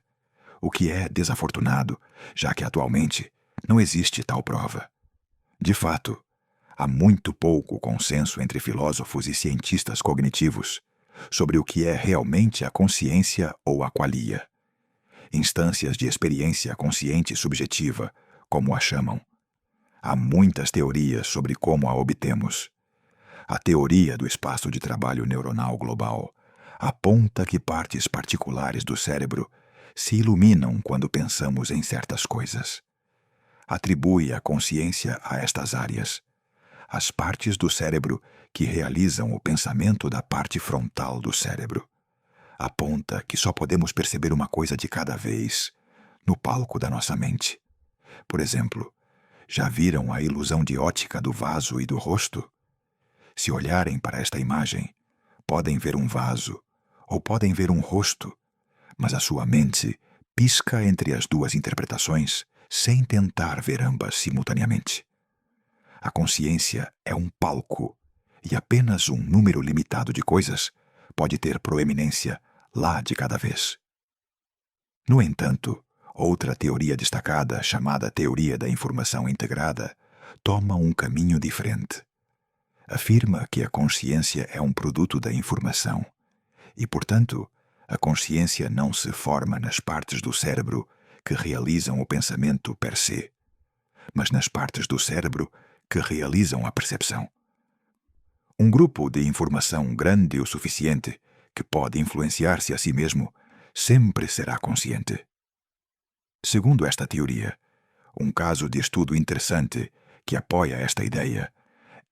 o que é desafortunado, já que atualmente não existe tal prova. De fato, há muito pouco consenso entre filósofos e cientistas cognitivos sobre o que é realmente a consciência ou a qualia. Instâncias de experiência consciente subjetiva, como a chamam. Há muitas teorias sobre como a obtemos. A teoria do espaço de trabalho neuronal global aponta que partes particulares do cérebro se iluminam quando pensamos em certas coisas. Atribui a consciência a estas áreas, as partes do cérebro que realizam o pensamento da parte frontal do cérebro. Aponta que só podemos perceber uma coisa de cada vez, no palco da nossa mente. Por exemplo, já viram a ilusão de ótica do vaso e do rosto? Se olharem para esta imagem, podem ver um vaso ou podem ver um rosto, mas a sua mente pisca entre as duas interpretações sem tentar ver ambas simultaneamente. A consciência é um palco e apenas um número limitado de coisas pode ter proeminência lá de cada vez. No entanto, outra teoria destacada, chamada Teoria da Informação Integrada, toma um caminho diferente. Afirma que a consciência é um produto da informação e, portanto, a consciência não se forma nas partes do cérebro que realizam o pensamento per se, mas nas partes do cérebro que realizam a percepção. Um grupo de informação grande o suficiente que pode influenciar-se a si mesmo sempre será consciente. Segundo esta teoria, um caso de estudo interessante que apoia esta ideia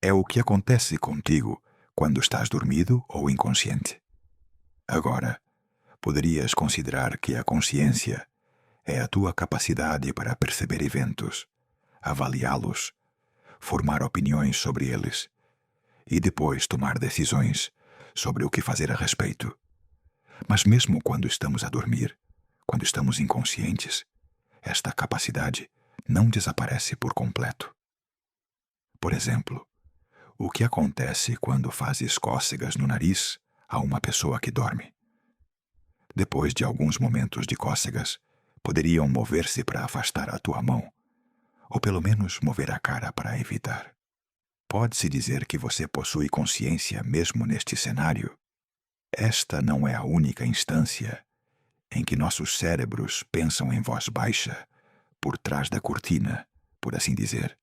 é o que acontece contigo quando estás dormido ou inconsciente. Agora, poderias considerar que a consciência é a tua capacidade para perceber eventos, avaliá-los, formar opiniões sobre eles e depois tomar decisões sobre o que fazer a respeito. Mas mesmo quando estamos a dormir, quando estamos inconscientes, esta capacidade não desaparece por completo. Por exemplo, o que acontece quando fazes cócegas no nariz a uma pessoa que dorme? Depois de alguns momentos de cócegas, poderiam mover-se para afastar a tua mão, ou pelo menos mover a cara para evitar. Pode-se dizer que você possui consciência mesmo neste cenário? Esta não é a única instância em que nossos cérebros pensam em voz baixa, por trás da cortina, por assim dizer.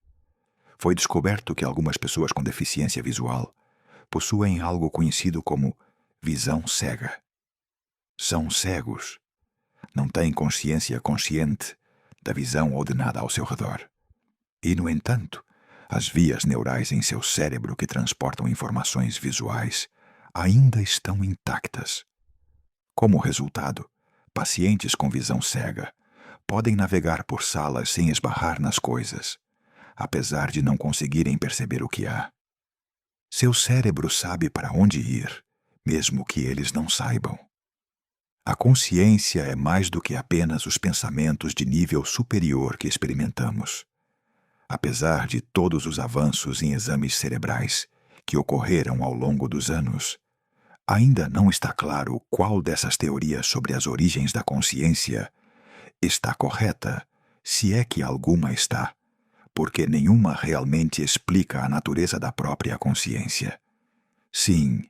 Foi descoberto que algumas pessoas com deficiência visual possuem algo conhecido como visão cega. São cegos. Não têm consciência consciente da visão ou de nada ao seu redor. E, no entanto, as vias neurais em seu cérebro que transportam informações visuais ainda estão intactas. Como resultado, pacientes com visão cega podem navegar por salas sem esbarrar nas coisas, apesar de não conseguirem perceber o que há. Seu cérebro sabe para onde ir, mesmo que eles não saibam. A consciência é mais do que apenas os pensamentos de nível superior que experimentamos. Apesar de todos os avanços em exames cerebrais que ocorreram ao longo dos anos, ainda não está claro qual dessas teorias sobre as origens da consciência está correta, se é que alguma está, porque nenhuma realmente explica a natureza da própria consciência. Sim,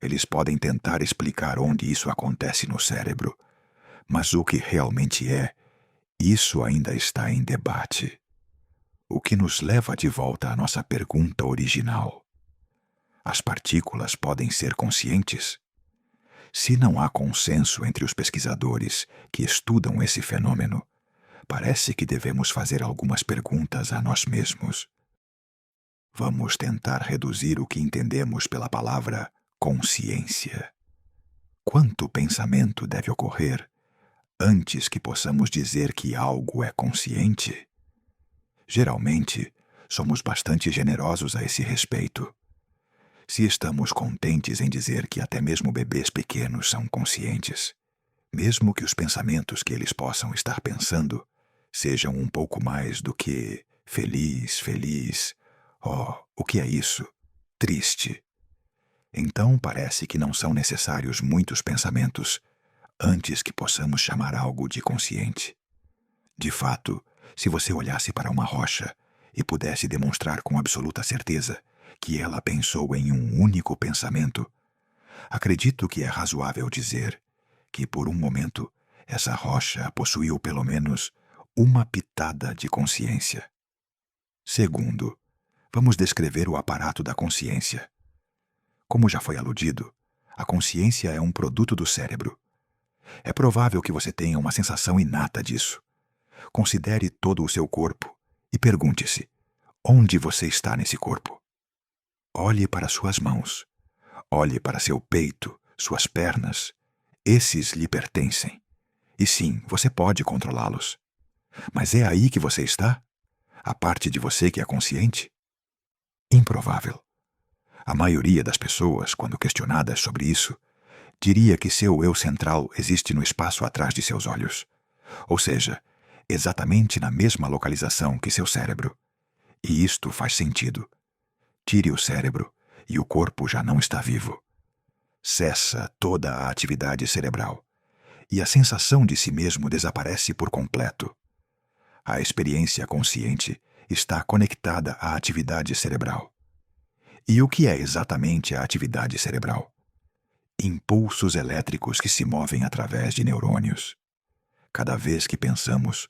eles podem tentar explicar onde isso acontece no cérebro, mas o que realmente é, isso ainda está em debate. O que nos leva de volta à nossa pergunta original. As partículas podem ser conscientes? Se não há consenso entre os pesquisadores que estudam esse fenômeno, parece que devemos fazer algumas perguntas a nós mesmos. Vamos tentar reduzir o que entendemos pela palavra consciência. Quanto pensamento deve ocorrer antes que possamos dizer que algo é consciente? Geralmente, somos bastante generosos a esse respeito. Se estamos contentes em dizer que até mesmo bebês pequenos são conscientes, mesmo que os pensamentos que eles possam estar pensando sejam um pouco mais do que feliz, feliz, o que é isso? Triste. Então parece que não são necessários muitos pensamentos antes que possamos chamar algo de consciente. De fato, se você olhasse para uma rocha e pudesse demonstrar com absoluta certeza que ela pensou em um único pensamento, acredito que é razoável dizer que, por um momento, essa rocha possuiu pelo menos uma pitada de consciência. Segundo, vamos descrever o aparato da consciência. Como já foi aludido, a consciência é um produto do cérebro. É provável que você tenha uma sensação inata disso. Considere todo o seu corpo e pergunte-se: onde você está nesse corpo? Olhe para suas mãos. Olhe para seu peito, suas pernas. Esses lhe pertencem. E sim, você pode controlá-los. Mas é aí que você está? A parte de você que é consciente? Improvável. A maioria das pessoas, quando questionadas sobre isso, diria que seu eu central existe no espaço atrás de seus olhos. Ou seja, exatamente na mesma localização que seu cérebro. E isto faz sentido. Tire o cérebro e o corpo já não está vivo. Cessa toda a atividade cerebral e a sensação de si mesmo desaparece por completo. A experiência consciente está conectada à atividade cerebral. E o que é exatamente a atividade cerebral? Impulsos elétricos que se movem através de neurônios. Cada vez que pensamos,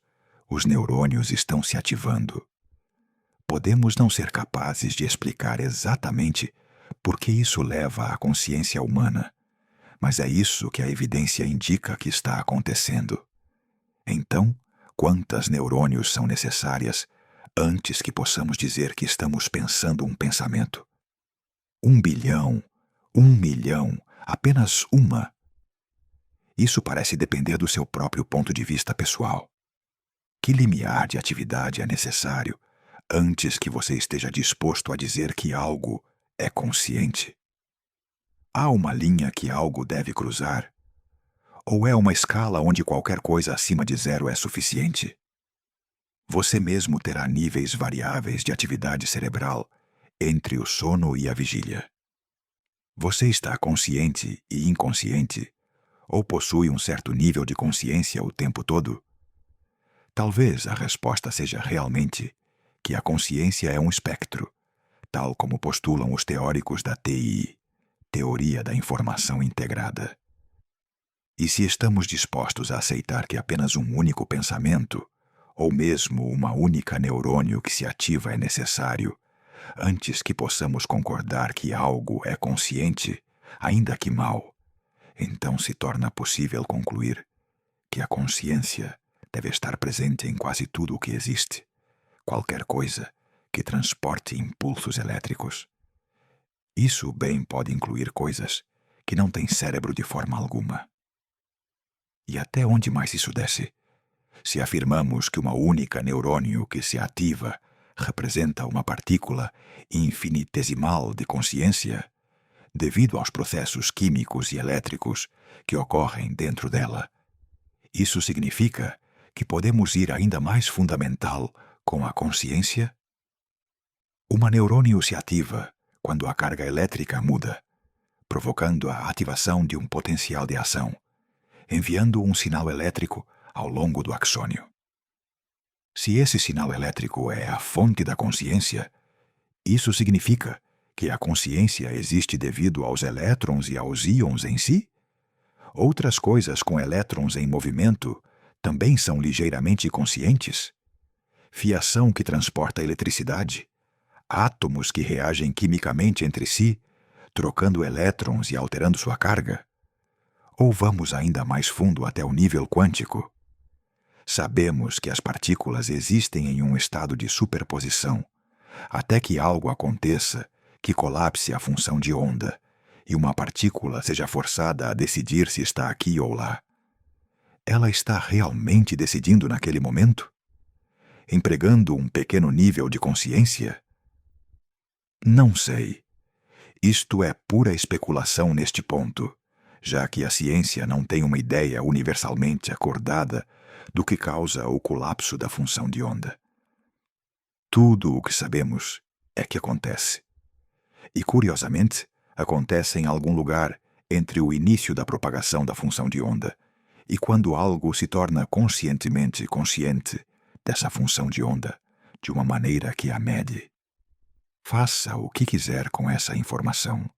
os neurônios estão se ativando. Podemos não ser capazes de explicar exatamente por que isso leva à consciência humana, mas é isso que a evidência indica que está acontecendo. Então, quantas neurônios são necessárias antes que possamos dizer que estamos pensando um pensamento? 1 bilhão, 1 milhão, apenas uma. Isso parece depender do seu próprio ponto de vista pessoal. Que limiar de atividade é necessário antes que você esteja disposto a dizer que algo é consciente? Há uma linha que algo deve cruzar? Ou é uma escala onde qualquer coisa acima de zero é suficiente? Você mesmo terá níveis variáveis de atividade cerebral entre o sono e a vigília. Você está consciente e inconsciente, ou possui um certo nível de consciência o tempo todo? Talvez a resposta seja realmente que a consciência é um espectro, tal como postulam os teóricos da TI, Teoria da Informação Integrada. E se estamos dispostos a aceitar que apenas um único pensamento, ou mesmo uma única neurônio que se ativa é necessário, antes que possamos concordar que algo é consciente, ainda que mal, então se torna possível concluir que a consciência deve estar presente em quase tudo o que existe, qualquer coisa que transporte impulsos elétricos. Isso bem pode incluir coisas que não têm cérebro de forma alguma. E até onde mais isso desce? Se afirmamos que uma única neurônio que se ativa representa uma partícula infinitesimal de consciência, devido aos processos químicos e elétricos que ocorrem dentro dela, isso significa que podemos ir ainda mais fundamental com a consciência? Uma neurônio se ativa quando a carga elétrica muda, provocando a ativação de um potencial de ação, enviando um sinal elétrico ao longo do axônio. Se esse sinal elétrico é a fonte da consciência, isso significa que a consciência existe devido aos elétrons e aos íons em si? Outras coisas com elétrons em movimento também são ligeiramente conscientes? Fiação que transporta eletricidade? Átomos que reagem quimicamente entre si, trocando elétrons e alterando sua carga? Ou vamos ainda mais fundo até o nível quântico? Sabemos que as partículas existem em um estado de superposição, até que algo aconteça que colapse a função de onda e uma partícula seja forçada a decidir se está aqui ou lá. Ela está realmente decidindo naquele momento? Empregando um pequeno nível de consciência? Não sei. Isto é pura especulação neste ponto, já que a ciência não tem uma ideia universalmente acordada do que causa o colapso da função de onda. Tudo o que sabemos é que acontece. E, curiosamente, acontece em algum lugar entre o início da propagação da função de onda e quando algo se torna conscientemente consciente dessa função de onda, de uma maneira que a mede. Faça o que quiser com essa informação.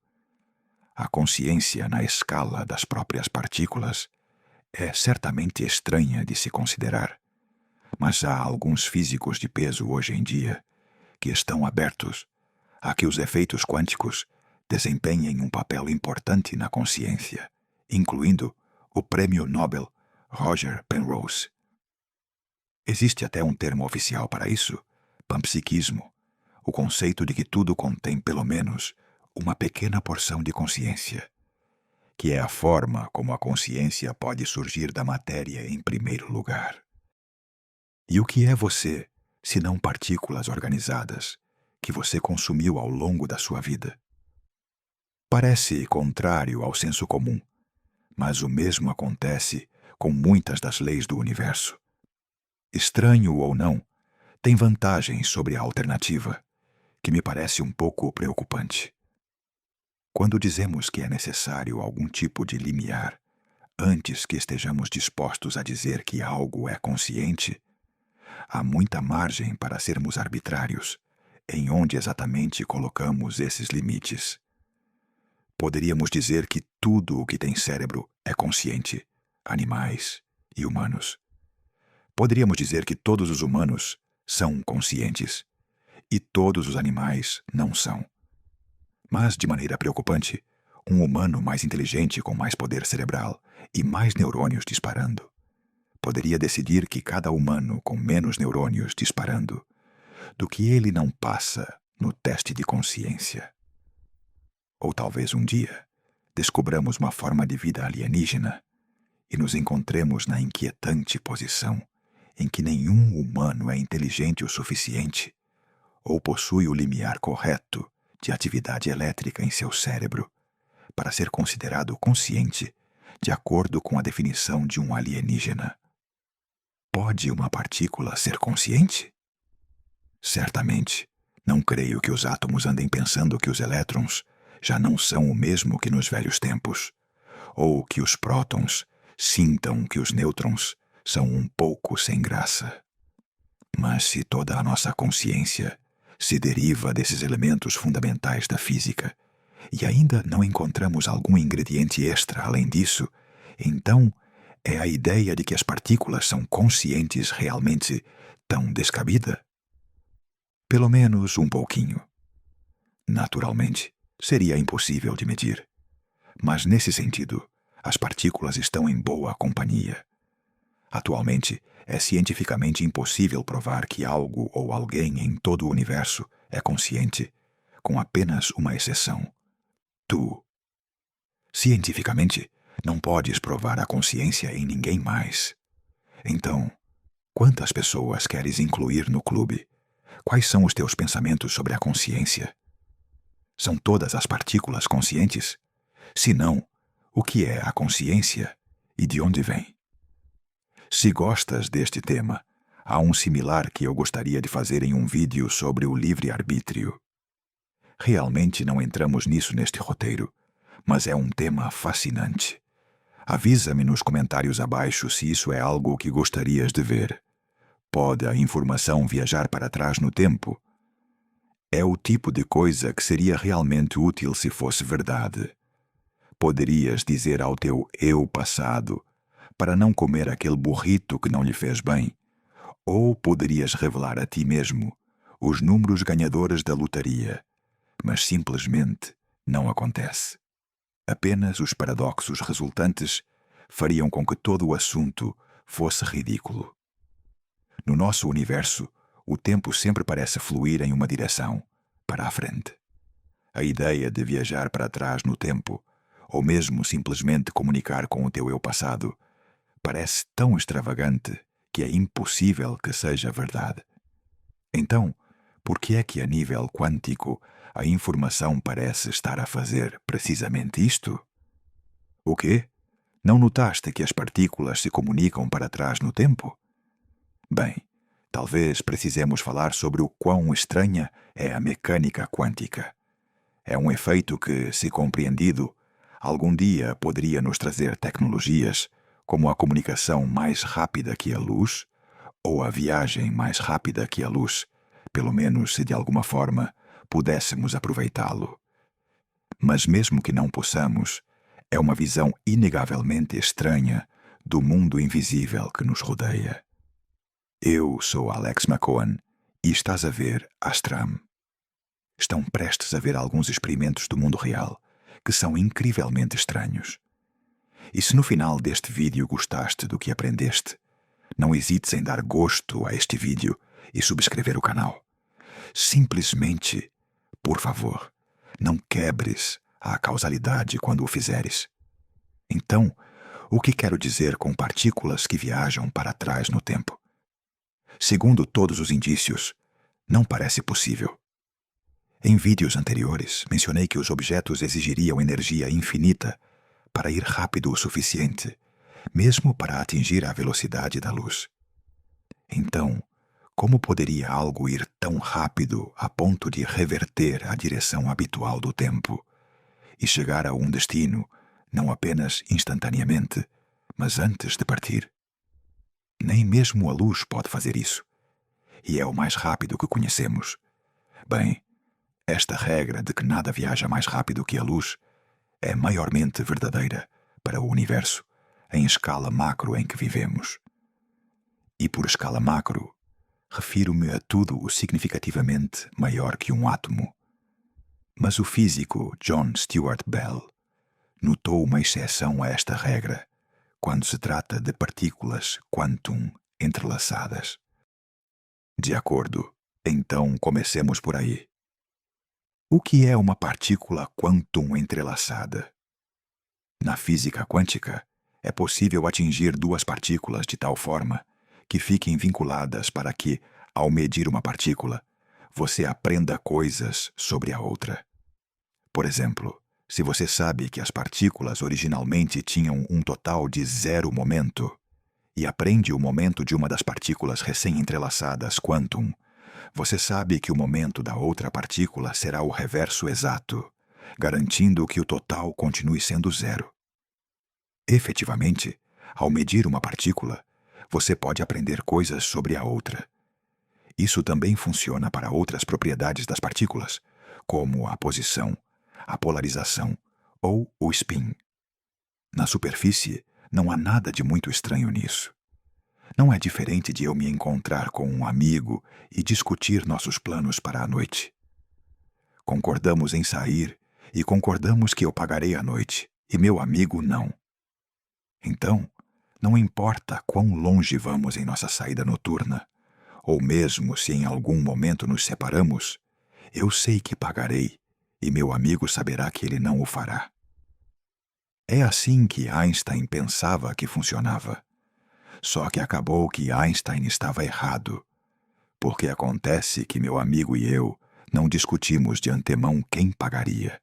A consciência na escala das próprias partículas é certamente estranha de se considerar, mas há alguns físicos de peso hoje em dia que estão abertos a que os efeitos quânticos desempenhem um papel importante na consciência, incluindo o prêmio Nobel Roger Penrose. Existe até um termo oficial para isso: panpsiquismo, o conceito de que tudo contém pelo menos uma pequena porção de consciência, que é a forma como a consciência pode surgir da matéria em primeiro lugar. E o que é você, se não partículas organizadas que você consumiu ao longo da sua vida? Parece contrário ao senso comum, mas o mesmo acontece com muitas das leis do universo. Estranho ou não, tem vantagens sobre a alternativa, que me parece um pouco preocupante. Quando dizemos que é necessário algum tipo de limiar, antes que estejamos dispostos a dizer que algo é consciente, há muita margem para sermos arbitrários em onde exatamente colocamos esses limites. Poderíamos dizer que tudo o que tem cérebro é consciente, animais e humanos. Poderíamos dizer que todos os humanos são conscientes e todos os animais não são. Mas, de maneira preocupante, um humano mais inteligente com mais poder cerebral e mais neurônios disparando poderia decidir que cada humano com menos neurônios disparando do que ele não passa no teste de consciência. Ou talvez um dia descobramos uma forma de vida alienígena e nos encontremos na inquietante posição em que nenhum humano é inteligente o suficiente ou possui o limiar correto de atividade elétrica em seu cérebro para ser considerado consciente de acordo com a definição de um alienígena. Pode uma partícula ser consciente? Certamente, não creio que os átomos andem pensando que os elétrons já não são o mesmo que nos velhos tempos, ou que os prótons sintam que os nêutrons são um pouco sem graça. Mas se toda a nossa consciência se deriva desses elementos fundamentais da física, e ainda não encontramos algum ingrediente extra além disso, então é a ideia de que as partículas são conscientes realmente tão descabida? Pelo menos um pouquinho. Naturalmente, seria impossível de medir. Mas nesse sentido, as partículas estão em boa companhia. Atualmente, é cientificamente impossível provar que algo ou alguém em todo o universo é consciente, com apenas uma exceção: tu. Cientificamente, não podes provar a consciência em ninguém mais. Então, quantas pessoas queres incluir no clube? Quais são os teus pensamentos sobre a consciência? São todas as partículas conscientes? Se não, o que é a consciência e de onde vem? Se gostas deste tema, há um similar que eu gostaria de fazer em um vídeo sobre o livre-arbítrio. Realmente não entramos nisso neste roteiro, mas é um tema fascinante. Avisa-me nos comentários abaixo se isso é algo que gostarias de ver. Pode a informação viajar para trás no tempo? É o tipo de coisa que seria realmente útil se fosse verdade. Poderias dizer ao teu eu passado para não comer aquele burrito que não lhe fez bem, ou poderias revelar a ti mesmo os números ganhadores da lotaria, mas simplesmente não acontece. Apenas os paradoxos resultantes fariam com que todo o assunto fosse ridículo. No nosso universo, o tempo sempre parece fluir em uma direção, para a frente. A ideia de viajar para trás no tempo, ou mesmo simplesmente comunicar com o teu eu passado, parece tão extravagante que é impossível que seja verdade. Então, por que é que a nível quântico a informação parece estar a fazer precisamente isto? O quê? Não notaste que as partículas se comunicam para trás no tempo? Bem, talvez precisemos falar sobre o quão estranha é a mecânica quântica. É um efeito que, se compreendido, algum dia poderia nos trazer tecnologias como a comunicação mais rápida que a luz ou a viagem mais rápida que a luz, pelo menos se de alguma forma pudéssemos aproveitá-lo. Mas mesmo que não possamos, é uma visão inegavelmente estranha do mundo invisível que nos rodeia. Eu sou Alex McCohen e estás a ver Astram. Estão prestes a ver alguns experimentos do mundo real que são incrivelmente estranhos. E se no final deste vídeo gostaste do que aprendeste, não hesites em dar gosto a este vídeo e subscrever o canal. Simplesmente, por favor, não quebres a causalidade quando o fizeres. Então, o que quero dizer com partículas que viajam para trás no tempo? Segundo todos os indícios, não parece possível. Em vídeos anteriores, mencionei que os objetos exigiriam energia infinita para ir rápido o suficiente, mesmo para atingir a velocidade da luz. Então, como poderia algo ir tão rápido a ponto de reverter a direção habitual do tempo e chegar a um destino não apenas instantaneamente, mas antes de partir? Nem mesmo a luz pode fazer isso, e é o mais rápido que conhecemos. Bem, esta regra de que nada viaja mais rápido que a luz é maiormente verdadeira para o universo em escala macro em que vivemos. E por escala macro, refiro-me a tudo o significativamente maior que um átomo. Mas o físico John Stuart Bell notou uma exceção a esta regra quando se trata de partículas quantum entrelaçadas. De acordo, então comecemos por aí. O que é uma partícula quantum entrelaçada? Na física quântica, é possível atingir duas partículas de tal forma que fiquem vinculadas para que, ao medir uma partícula, você aprenda coisas sobre a outra. Por exemplo, se você sabe que as partículas originalmente tinham um total de 0 momento e aprende o momento de uma das partículas recém-entrelaçadas quantum, você sabe que o momento da outra partícula será o reverso exato, garantindo que o total continue sendo 0. Efetivamente, ao medir uma partícula, você pode aprender coisas sobre a outra. Isso também funciona para outras propriedades das partículas, como a posição, a polarização ou o spin. Na superfície, não há nada de muito estranho nisso. Não é diferente de eu me encontrar com um amigo e discutir nossos planos para a noite. Concordamos em sair e concordamos que eu pagarei a noite e meu amigo não. Então, não importa quão longe vamos em nossa saída noturna, ou mesmo se em algum momento nos separamos, eu sei que pagarei e meu amigo saberá que ele não o fará. É assim que Einstein pensava que funcionava. Só que acabou que Einstein estava errado, porque acontece que meu amigo e eu não discutimos de antemão quem pagaria.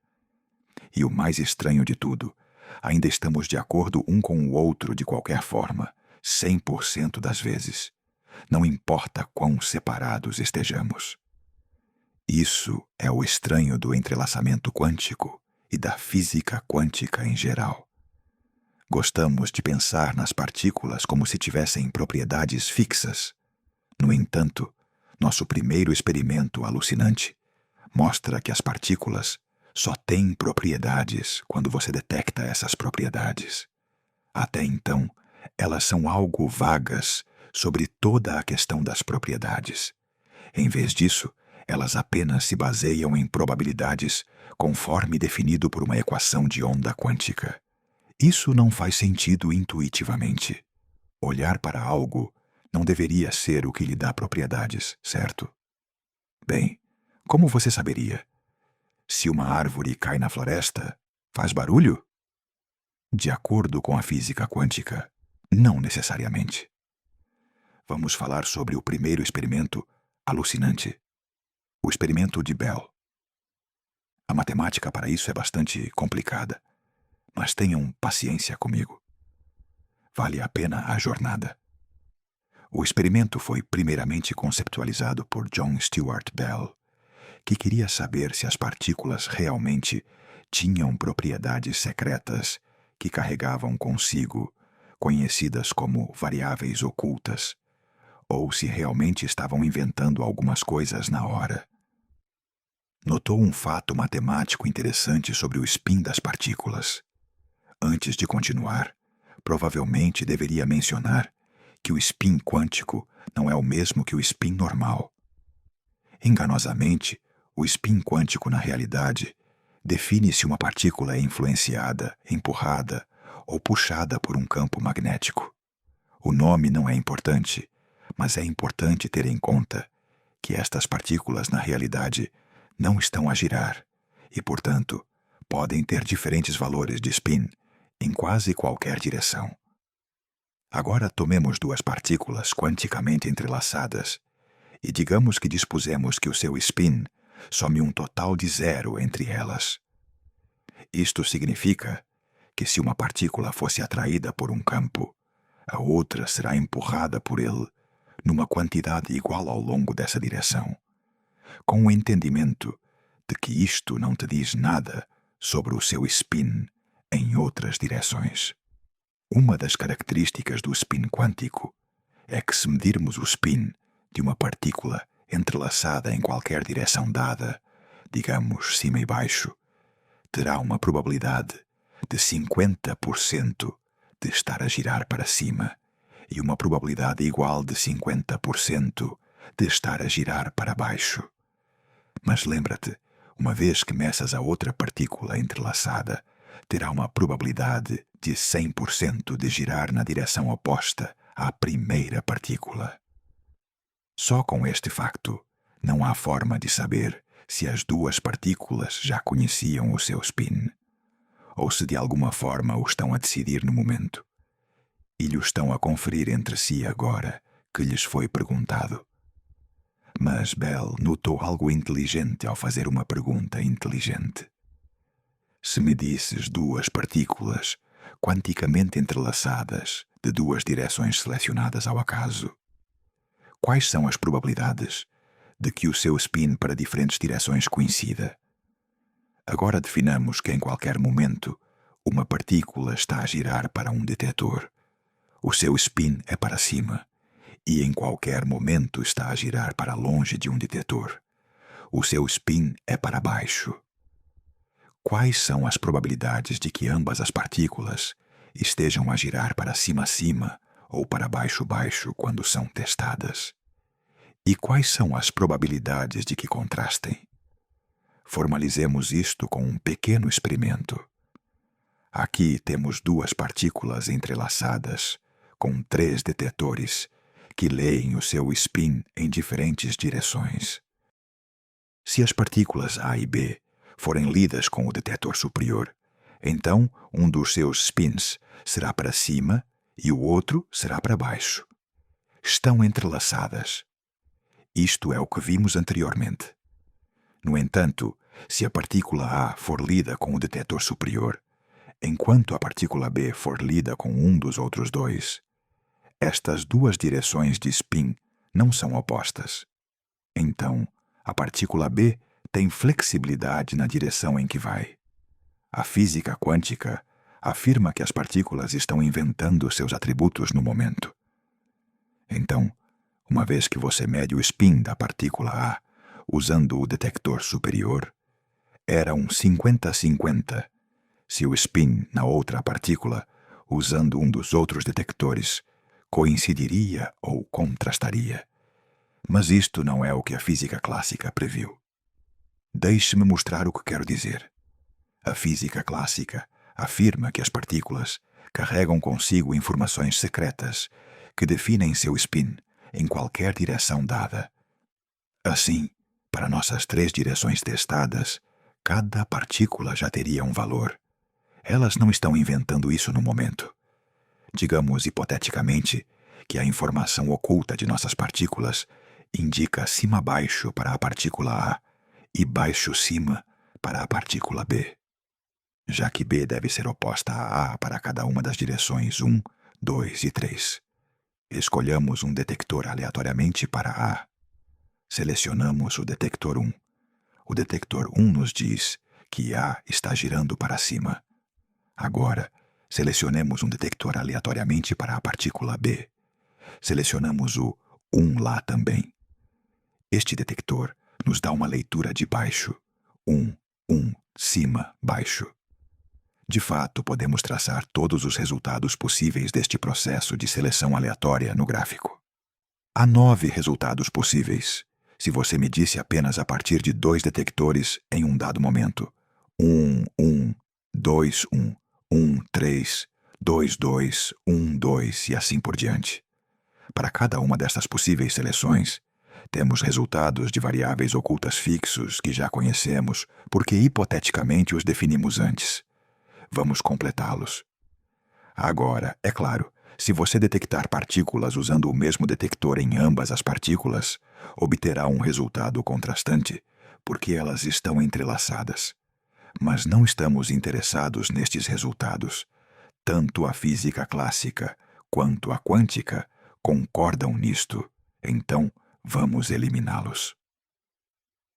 E o mais estranho de tudo, ainda estamos de acordo um com o outro de qualquer forma, 100% das vezes. Não importa quão separados estejamos. Isso é o estranho do entrelaçamento quântico e da física quântica em geral. Gostamos de pensar nas partículas como se tivessem propriedades fixas. No entanto, nosso primeiro experimento alucinante mostra que as partículas só têm propriedades quando você detecta essas propriedades. Até então, elas são algo vagas sobre toda a questão das propriedades. Em vez disso, Elas apenas se baseiam em probabilidades conforme definido por uma equação de onda quântica. Isso não faz sentido intuitivamente. Olhar para algo não deveria ser o que lhe dá propriedades, certo? Bem, como você saberia? Se uma árvore cai na floresta, faz barulho? De acordo com a física quântica, não necessariamente. Vamos falar sobre o primeiro experimento alucinante, o experimento de Bell. A matemática para isso é bastante complicada, mas tenham paciência comigo. Vale a pena a jornada. O experimento foi primeiramente conceptualizado por John Stuart Bell, que queria saber se as partículas realmente tinham propriedades secretas que carregavam consigo, conhecidas como variáveis ocultas, ou se realmente estavam inventando algumas coisas na hora. Notou um fato matemático interessante sobre o spin das partículas. Antes de continuar, provavelmente deveria mencionar que o spin quântico não é o mesmo que o spin normal. Enganosamente, o spin quântico na realidade define se uma partícula é influenciada, empurrada ou puxada por um campo magnético. O nome não é importante, mas é importante ter em conta que estas partículas na realidade não estão a girar e, portanto, podem ter diferentes valores de spin em quase qualquer direção. Agora tomemos duas partículas quanticamente entrelaçadas e digamos que dispusemos que o seu spin some um total de 0 entre elas. Isto significa que se uma partícula fosse atraída por um campo, a outra será empurrada por ele numa quantidade igual ao longo dessa direção, com o entendimento de que isto não te diz nada sobre o seu spin em outras direções. Uma das características do spin quântico é que, se medirmos o spin de uma partícula entrelaçada em qualquer direção dada, digamos cima e baixo, terá uma probabilidade de 50% de estar a girar para cima e uma probabilidade igual de 50% de estar a girar para baixo. Mas lembra-te, uma vez que meças a outra partícula entrelaçada, terá uma probabilidade de 100% de girar na direção oposta à primeira partícula. Só com este facto, não há forma de saber se as duas partículas já conheciam o seu spin, ou se de alguma forma o estão a decidir no momento, e lhe estão a conferir entre si agora que lhes foi perguntado. Mas Bell notou algo inteligente ao fazer uma pergunta inteligente. Se me disses duas partículas quanticamente entrelaçadas de duas direções selecionadas ao acaso, quais são as probabilidades de que o seu spin para diferentes direções coincida? Agora definamos que em qualquer momento uma partícula está a girar para um detetor. O seu spin é para cima e em qualquer momento está a girar para longe de um detetor. O seu spin é para baixo. Quais são as probabilidades de que ambas as partículas estejam a girar para cima ou para baixo quando são testadas? E quais são as probabilidades de que contrastem? Formalizemos isto com um pequeno experimento. Aqui temos duas partículas entrelaçadas, com 3 detetores, que leem o seu spin em diferentes direções. Se as partículas A e B forem lidas com o detetor superior, então um dos seus spins será para cima e o outro será para baixo. Estão entrelaçadas. Isto é o que vimos anteriormente. No entanto, se a partícula A for lida com o detetor superior, enquanto a partícula B for lida com um dos outros dois, estas duas direções de spin não são opostas. Então, a partícula B tem flexibilidade na direção em que vai. A física quântica afirma que as partículas estão inventando seus atributos no momento. Então, uma vez que você mede o spin da partícula A usando o detector superior, era um 50-50 se o spin na outra partícula, usando um dos outros detectores, coincidiria ou contrastaria. Mas isto não é o que a física clássica previu. Deixe-me mostrar o que quero dizer. A física clássica afirma que as partículas carregam consigo informações secretas que definem seu spin em qualquer direção dada. Assim, para nossas 3 direções testadas, cada partícula já teria um valor. Elas não estão inventando isso no momento. Digamos hipoteticamente que a informação oculta de nossas partículas indica cima-baixo para a partícula A e baixo-cima para a partícula B. Já que B deve ser oposta a A para cada uma das direções 1, 2 e 3. Escolhamos um detector aleatoriamente para A. Selecionamos o detector 1. O detector 1 nos diz que A está girando para cima. Agora, selecionemos um detector aleatoriamente para a partícula B. Selecionamos o 1 lá também. Este detector nos dá uma leitura de baixo. 1, 1, cima, baixo. De fato, podemos traçar todos os resultados possíveis deste processo de seleção aleatória no gráfico. Há 9 resultados possíveis, se você medisse apenas a partir de 2 detectores em um dado momento. 1, 1, 2, 1, 1, 3, 2, 2, 1, 2 e assim por diante. Para cada uma destas possíveis seleções, temos resultados de variáveis ocultas fixos que já conhecemos porque hipoteticamente os definimos antes. Vamos completá-los. Agora, é claro, se você detectar partículas usando o mesmo detector em ambas as partículas, obterá um resultado contrastante, porque elas estão entrelaçadas. Mas não estamos interessados nestes resultados. Tanto a física clássica quanto a quântica concordam nisto. Então, vamos eliminá-los.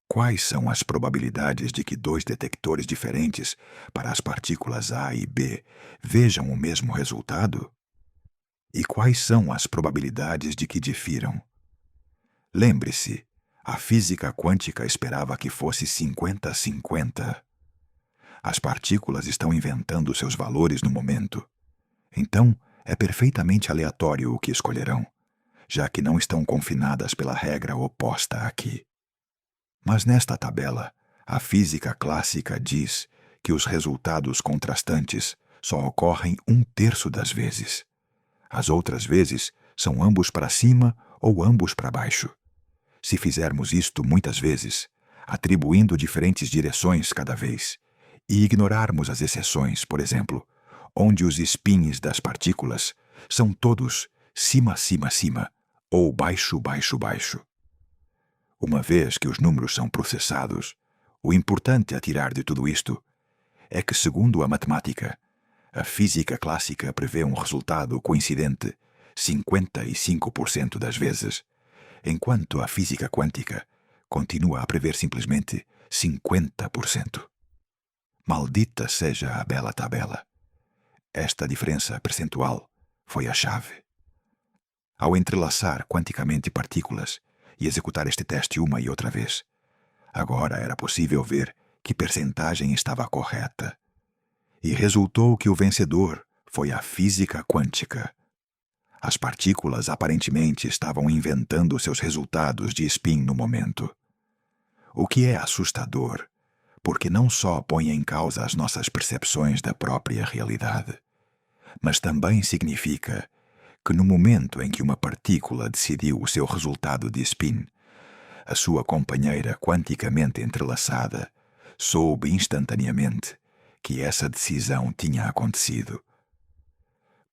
Quais são as probabilidades de que 2 detectores diferentes para as partículas A e B vejam o mesmo resultado? E quais são as probabilidades de que difiram? Lembre-se, a física quântica esperava que fosse 50-50. As partículas estão inventando seus valores no momento. Então, é perfeitamente aleatório o que escolherão, já que não estão confinadas pela regra oposta aqui. Mas nesta tabela, a física clássica diz que os resultados contrastantes só ocorrem 1/3 das vezes. As outras vezes são ambos para cima ou ambos para baixo. Se fizermos isto muitas vezes, atribuindo diferentes direções cada vez, e ignorarmos as exceções, por exemplo, onde os spins das partículas são todos cima-cima-cima ou baixo-baixo-baixo. Uma vez que os números são processados, o importante a tirar de tudo isto é que, segundo a matemática, a física clássica prevê um resultado coincidente 55% das vezes, enquanto a física quântica continua a prever simplesmente 50%. Maldita seja a bela tabela. Esta diferença percentual foi a chave. Ao entrelaçar quanticamente partículas e executar este teste uma e outra vez, agora era possível ver que percentagem estava correta. E resultou que o vencedor foi a física quântica. As partículas aparentemente estavam inventando seus resultados de spin no momento. O que é assustador, porque não só põe em causa as nossas percepções da própria realidade, mas também significa que no momento em que uma partícula decidiu o seu resultado de spin, a sua companheira quanticamente entrelaçada soube instantaneamente que essa decisão tinha acontecido.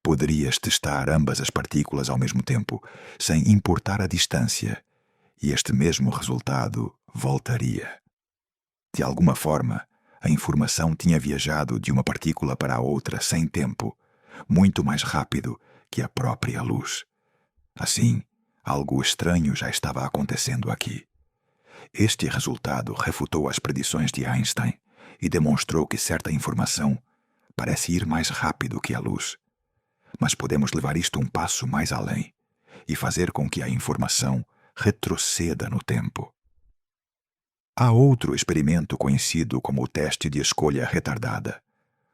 Poderias testar ambas as partículas ao mesmo tempo, sem importar a distância, e este mesmo resultado voltaria. De alguma forma, a informação tinha viajado de uma partícula para a outra sem tempo, muito mais rápido que a própria luz. Assim, algo estranho já estava acontecendo aqui. Este resultado refutou as predições de Einstein e demonstrou que certa informação parece ir mais rápido que a luz. Mas podemos levar isto um passo mais além e fazer com que a informação retroceda no tempo. Há outro experimento conhecido como o teste de escolha retardada.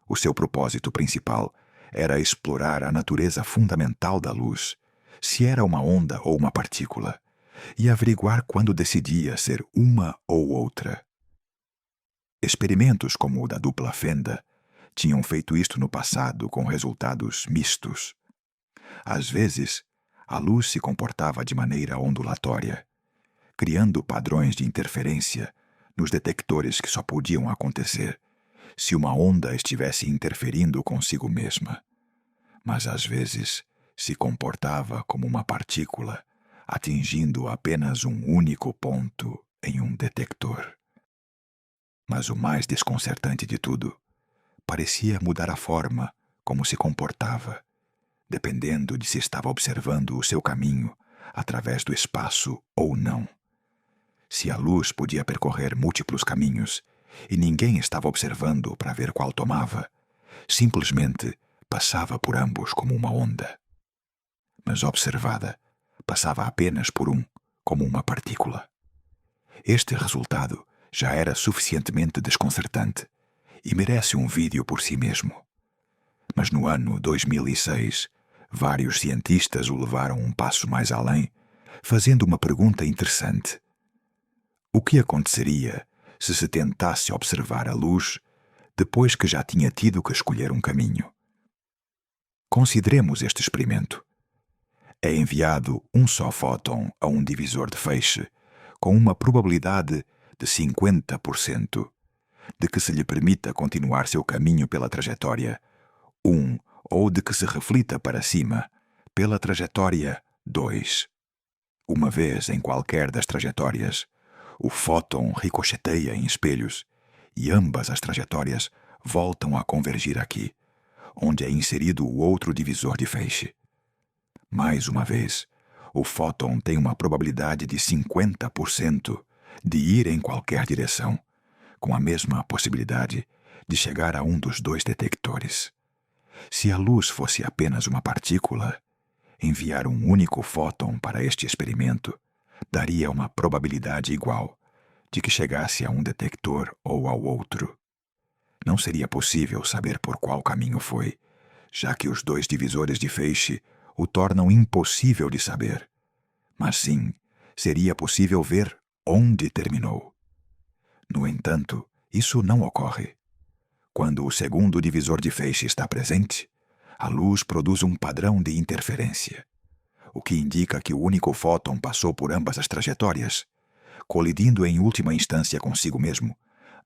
O seu propósito principal era explorar a natureza fundamental da luz, se era uma onda ou uma partícula, e averiguar quando decidia ser uma ou outra. Experimentos como o da dupla fenda tinham feito isto no passado com resultados mistos. Às vezes, a luz se comportava de maneira ondulatória, criando padrões de interferência nos detectores que só podiam acontecer se uma onda estivesse interferindo consigo mesma. Mas às vezes se comportava como uma partícula, atingindo apenas um único ponto em um detector. Mas o mais desconcertante de tudo, parecia mudar a forma como se comportava, dependendo de se estava observando o seu caminho através do espaço ou não. Se a luz podia percorrer múltiplos caminhos e ninguém estava observando para ver qual tomava, simplesmente passava por ambos como uma onda. Mas observada, passava apenas por um, como uma partícula. Este resultado já era suficientemente desconcertante e merece um vídeo por si mesmo. Mas no ano 2006, vários cientistas o levaram um passo mais além, fazendo uma pergunta interessante. O que aconteceria se se tentasse observar a luz depois que já tinha tido que escolher um caminho? Consideremos este experimento. É enviado um só fóton a um divisor de feixe com uma probabilidade de 50% de que se lhe permita continuar seu caminho pela trajetória 1 ou de que se reflita para cima pela trajetória 2. Uma vez em qualquer das trajetórias, o fóton ricocheteia em espelhos e ambas as trajetórias voltam a convergir aqui, onde é inserido o outro divisor de feixe. Mais uma vez, o fóton tem uma probabilidade de 50% de ir em qualquer direção, com a mesma possibilidade de chegar a um dos dois detectores. Se a luz fosse apenas uma partícula, enviar um único fóton para este experimento daria uma probabilidade igual de que chegasse a um detector ou ao outro. Não seria possível saber por qual caminho foi, já que os dois divisores de feixe o tornam impossível de saber. Mas sim, seria possível ver onde terminou. No entanto, isso não ocorre. Quando o segundo divisor de feixe está presente, a luz produz um padrão de interferência, o que indica que o único fóton passou por ambas as trajetórias, colidindo em última instância consigo mesmo,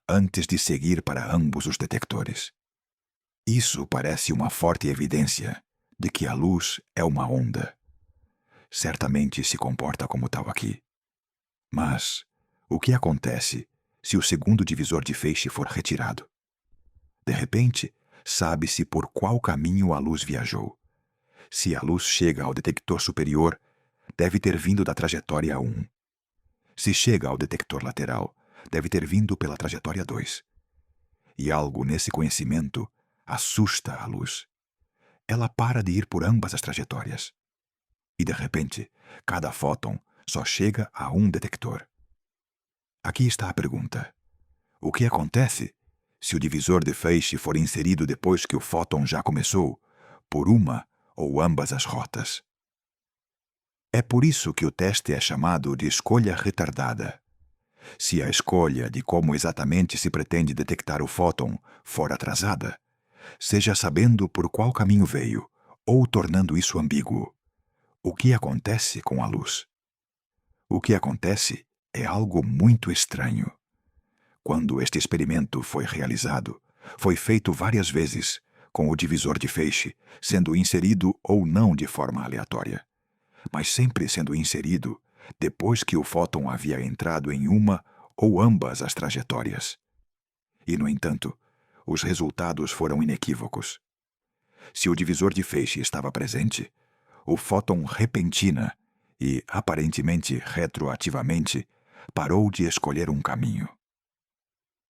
antes de seguir para ambos os detectores. Isso parece uma forte evidência de que a luz é uma onda. Certamente se comporta como tal aqui. Mas o que acontece se o segundo divisor de feixe for retirado? De repente, sabe-se por qual caminho a luz viajou. Se a luz chega ao detector superior, deve ter vindo da trajetória 1. Se chega ao detector lateral, deve ter vindo pela trajetória 2. E algo nesse conhecimento assusta a luz. Ela para de ir por ambas as trajetórias. E, de repente, cada fóton só chega a um detector. Aqui está a pergunta. O que acontece se o divisor de feixe for inserido depois que o fóton já começou, por uma ou ambas as rotas? É por isso que o teste é chamado de escolha retardada. Se a escolha de como exatamente se pretende detectar o fóton for atrasada, seja sabendo por qual caminho veio, ou tornando isso ambíguo, o que acontece com a luz? O que acontece é algo muito estranho. Quando este experimento foi realizado, foi feito várias vezes, com o divisor de feixe sendo inserido ou não de forma aleatória, mas sempre sendo inserido depois que o fóton havia entrado em uma ou ambas as trajetórias. E, no entanto, os resultados foram inequívocos. Se o divisor de feixe estava presente, o fóton repentina e, aparentemente retroativamente, parou de escolher um caminho.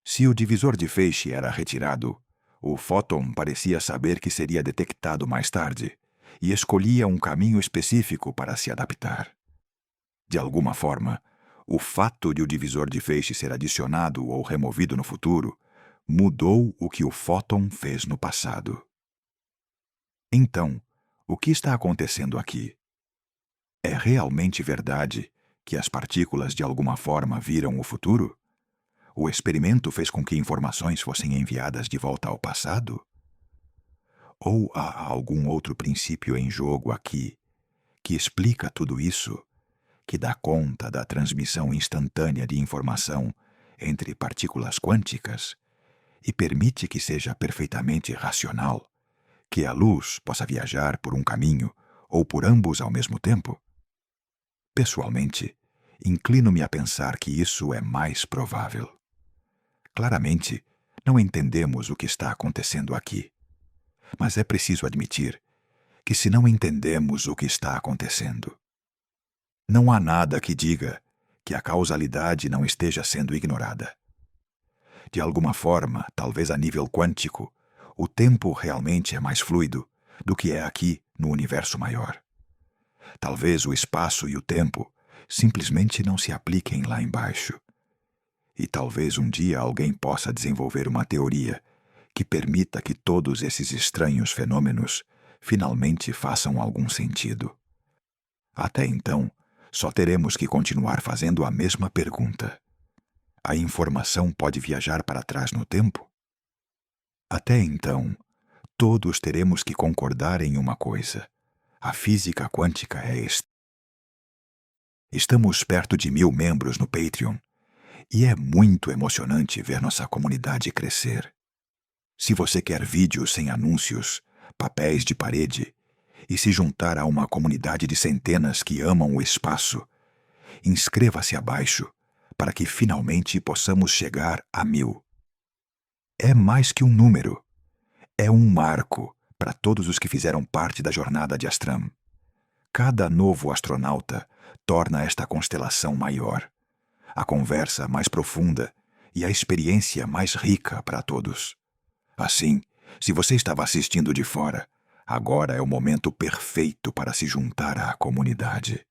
Se o divisor de feixe era retirado, o fóton parecia saber que seria detectado mais tarde e escolhia um caminho específico para se adaptar. De alguma forma, o fato de o divisor de feixe ser adicionado ou removido no futuro mudou o que o fóton fez no passado. Então, o que está acontecendo aqui? É realmente verdade que as partículas de alguma forma viram o futuro? O experimento fez com que informações fossem enviadas de volta ao passado? Ou há algum outro princípio em jogo aqui que explica tudo isso, que dá conta da transmissão instantânea de informação entre partículas quânticas e permite que seja perfeitamente racional, que a luz possa viajar por um caminho ou por ambos ao mesmo tempo? Pessoalmente, inclino-me a pensar que isso é mais provável. Claramente, não entendemos o que está acontecendo aqui, mas é preciso admitir que se não entendemos o que está acontecendo, não há nada que diga que a causalidade não esteja sendo ignorada. De alguma forma, talvez a nível quântico, o tempo realmente é mais fluido do que é aqui no universo maior. Talvez o espaço e o tempo simplesmente não se apliquem lá embaixo. E talvez um dia alguém possa desenvolver uma teoria que permita que todos esses estranhos fenômenos finalmente façam algum sentido. Até então, só teremos que continuar fazendo a mesma pergunta. A informação pode viajar para trás no tempo? Até então, todos teremos que concordar em uma coisa. A física quântica é esta. Estamos perto de 1000 membros no Patreon e é muito emocionante ver nossa comunidade crescer. Se você quer vídeos sem anúncios, papéis de parede e se juntar a uma comunidade de centenas que amam o espaço, inscreva-se abaixo para que finalmente possamos chegar a 1000. É mais que um número. É um marco para todos os que fizeram parte da jornada de Astram. Cada novo astronauta torna esta constelação maior, a conversa mais profunda e a experiência mais rica para todos. Assim, se você estava assistindo de fora, agora é o momento perfeito para se juntar à comunidade.